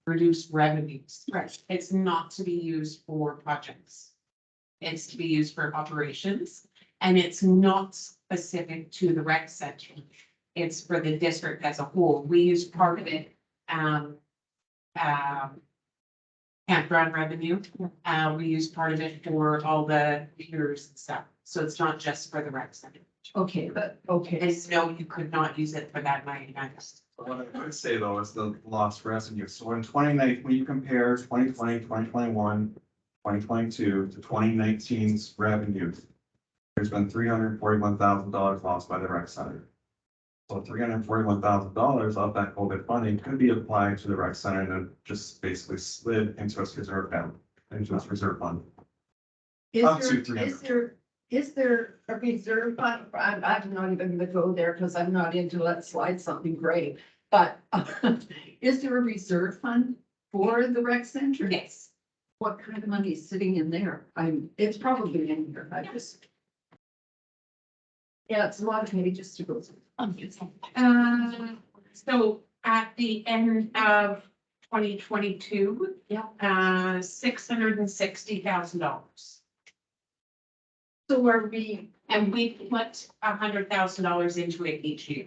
reduced revenues. Right. It's not to be used for projects. It's to be used for operations, and it's not specific to the rec center. It's for the district as a whole. We use part of it, campground revenue. We use part of it for all the piers and stuff. So it's not just for the rec center. Okay, but, okay. And no, you could not use it for that 99. What I would say though is the lost revenue. So in 2019, when you compare 2020, 2021, 2022 to 2019's revenues, there's been $341,000 lost by the rec center. So $341,000 of that COVID funding could be applied to the rec center and then just basically slid into its reserve account, into its reserve fund. Up to 300. Is there a reserve fund? I'm not even gonna go there because I'm not into let's slide something great. But is there a reserve fund for the rec center? Yes. What kind of money is sitting in there? It's probably in here. I just. Yeah, it's a lot of pages to go through. So at the end of 2022. Yeah. $660,000. So are we, And we put $100,000 into it each year.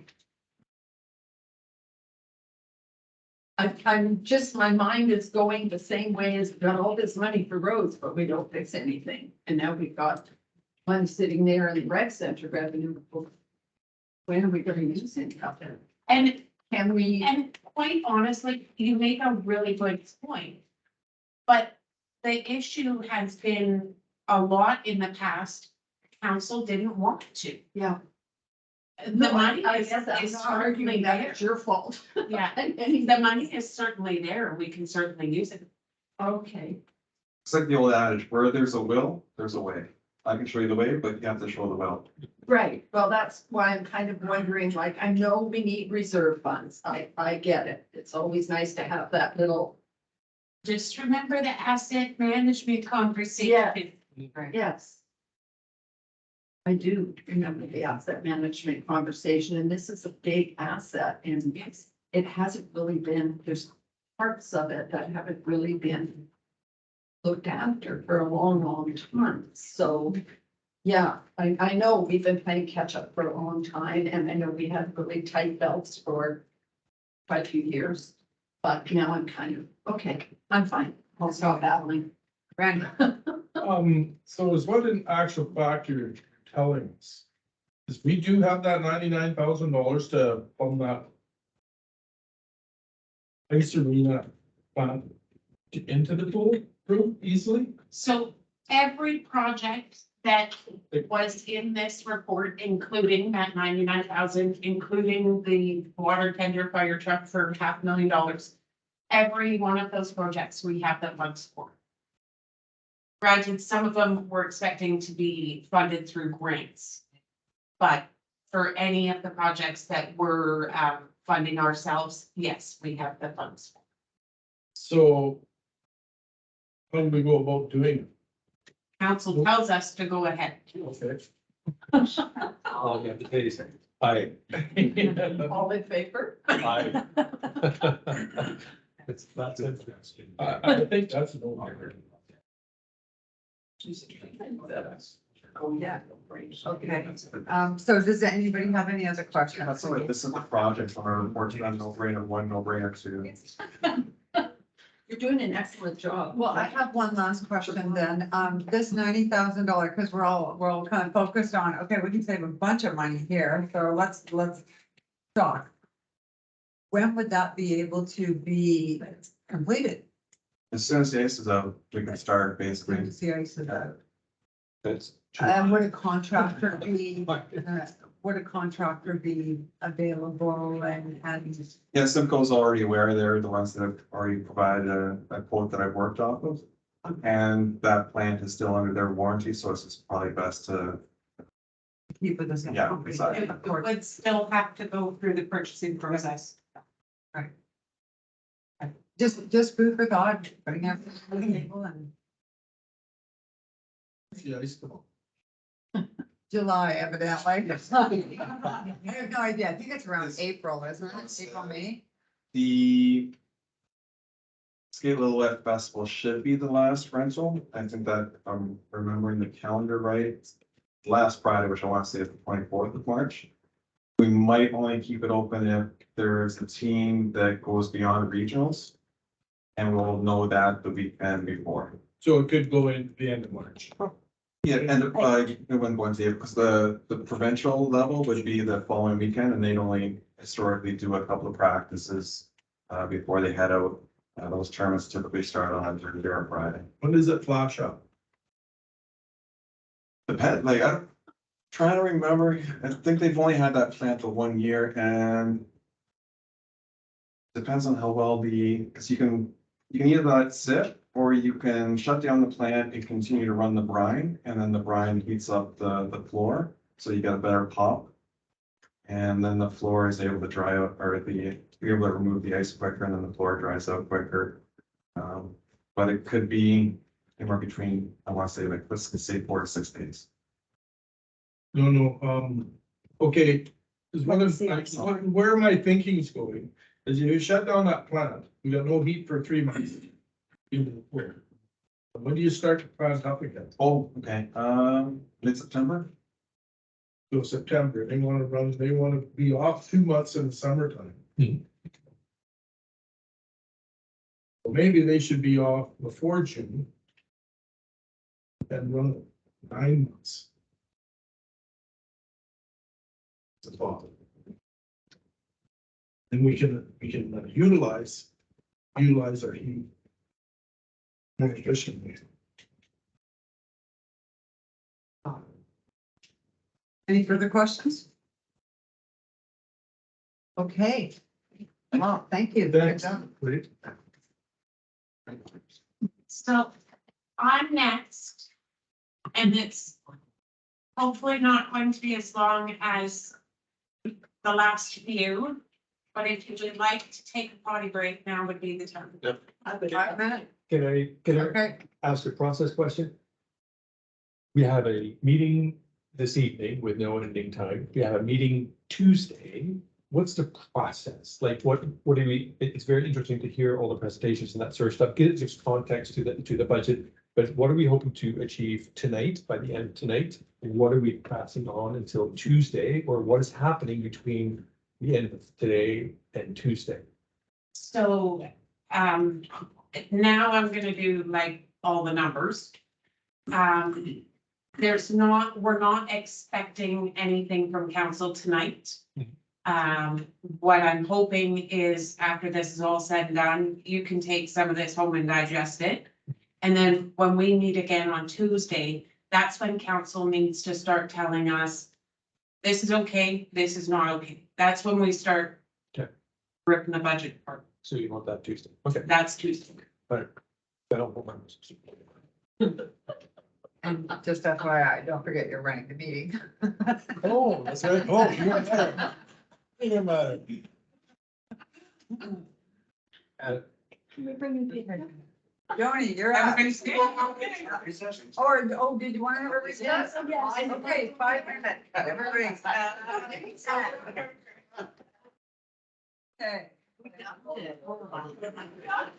I'm just, my mind is going the same way as we've got all this money for roads, but we don't fix anything. And now we've got money sitting there in the rec center revenue. When are we gonna use it out there? And Can we? And quite honestly, you make a really good point. But the issue has been a lot in the past, council didn't want to. Yeah. The money I is guess I'm is not certainly arguing that there. it's your fault. Yeah, Okay. the money is certainly there. We can certainly use it. It's like the old adage, where there's a will, there's a way. I can show you the way, but you have to show the will. Right, well, that's why I'm kind of wondering, like, I know we need reserve funds. I get it. It's always nice to have that little. Just remember the asset management conversation. Yes. I do remember the asset management conversation, and this is a big asset, and it hasn't really been, there's parts of it that haven't really been looked after for a long, long time. So, yeah, I know we've been playing catch up for a long time, and I know we had really tight belts for quite a few years. But now I'm kind of, okay, I'm fine. I'll stop battling. Randy. So is what in actual fact you're telling us? Is we do have that $99,000 to fund that ice arena fund into the pool room easily? So every project that was in this report, including that 99,000, including the water tender fire truck for $500,000. Every one of those projects, we have the funds for. Granted, some of them we're expecting to be funded through grants. But for any of the projects that we're funding ourselves, yes, we have the funds. So how do we go about doing it? Council tells us to go ahead. Okay. All you have to say is, aye. All in favor? Aye. That's interesting. I think that's an overheard. Oh, yeah. Okay. So does anybody have any other questions? That's what, this is the project on our report, on no brainer, one no brainer, two. You're doing an excellent job. Well, I have one last question then. This $90,000, because we're all kind of focused on, okay, we can save a bunch of money here, so let's talk. When would that be able to be completed? As soon as the ice is out, we can start Soon basically. as the ice is out. That's, Would a contractor be, would a contractor be available and Yeah, Simcoe's already aware. They're the ones that have already provided a quote that I've worked off of. And that plant is still under their warranty, so it's just probably best to, keep with us? yeah, exactly. It would still have to go through the purchasing process. Just food for thought, putting everything on the table and Yeah, I still. July evidently. I have no idea. I think it's around April, isn't it? April, May? The Skate Lillooet Festival should be the last rental. I think that if I'm remembering the calendar right. Last Friday, which I want to say is the 24th of March. We might only keep it open if there's a team that goes beyond regionals. And we'll know that the weekend before. So it could go into the end of March. Yeah, and it wouldn't go into it because the provincial level would be the following weekend and they'd only historically do a couple of practices before they head out. Those tournaments typically start on Thursday or Friday. When does it flash up? Depend, like, I'm trying to remember, I think they've only had that plant for 1 year and depends on how well because you can either let it sit or you can shut down the plant and continue to run the brine, and then the brine heats up the floor, so you get a better pop. And then the floor is able to dry out, or you're able to remove the ice quicker, and then the floor dries out quicker. But it could be anywhere between, I want to say, like, let's say 4 to 6 days. No, okay. Is one of, Let's see. where my thinking's going, is you shut down that plant, we got no heat for 3 months. When do you start to plant up again? Oh, okay, mid-September? So September, they wanna be off 2 months in the summertime. So maybe they should be off before June. And run 9 months. It's a thought. And we can utilize our heat more efficiently. Any further questions? Okay. Well, thank you. Good Thanks. job. Great. So I'm next. And it's hopefully not going to be as long as the last few. But if you would like to take a potty break, now would be the time. 5 minutes. Can I Okay. ask a process question? We have a meeting this evening with no ending time. We have a meeting Tuesday. What's the process? Like, what do we, it's very interesting to hear all the presentations and that sort of stuff. Gives context to the budget. But what are we hoping to achieve tonight, by the end of tonight? And what are we passing on until Tuesday? Or what is happening between the end of today and Tuesday? So, now I'm gonna do like all the numbers. We're not expecting anything from council tonight. What I'm hoping is after this is all said and done, you can take some of this home and digest it. And then when we meet again on Tuesday, that's when council needs to start telling us, this is okay, this is not okay. That's when we start ripping the budget apart. So you want that Tuesday? Okay. That's Tuesday. But I don't want my- And just FYI, don't forget you're running the meeting. Oh, that's right. Oh, you're there. You're mad. Can we bring in paper? Joni, you're up. Everybody's good? Or, did you want to have a recess? Yes. Okay, 5 minutes. Everybody's. Okay.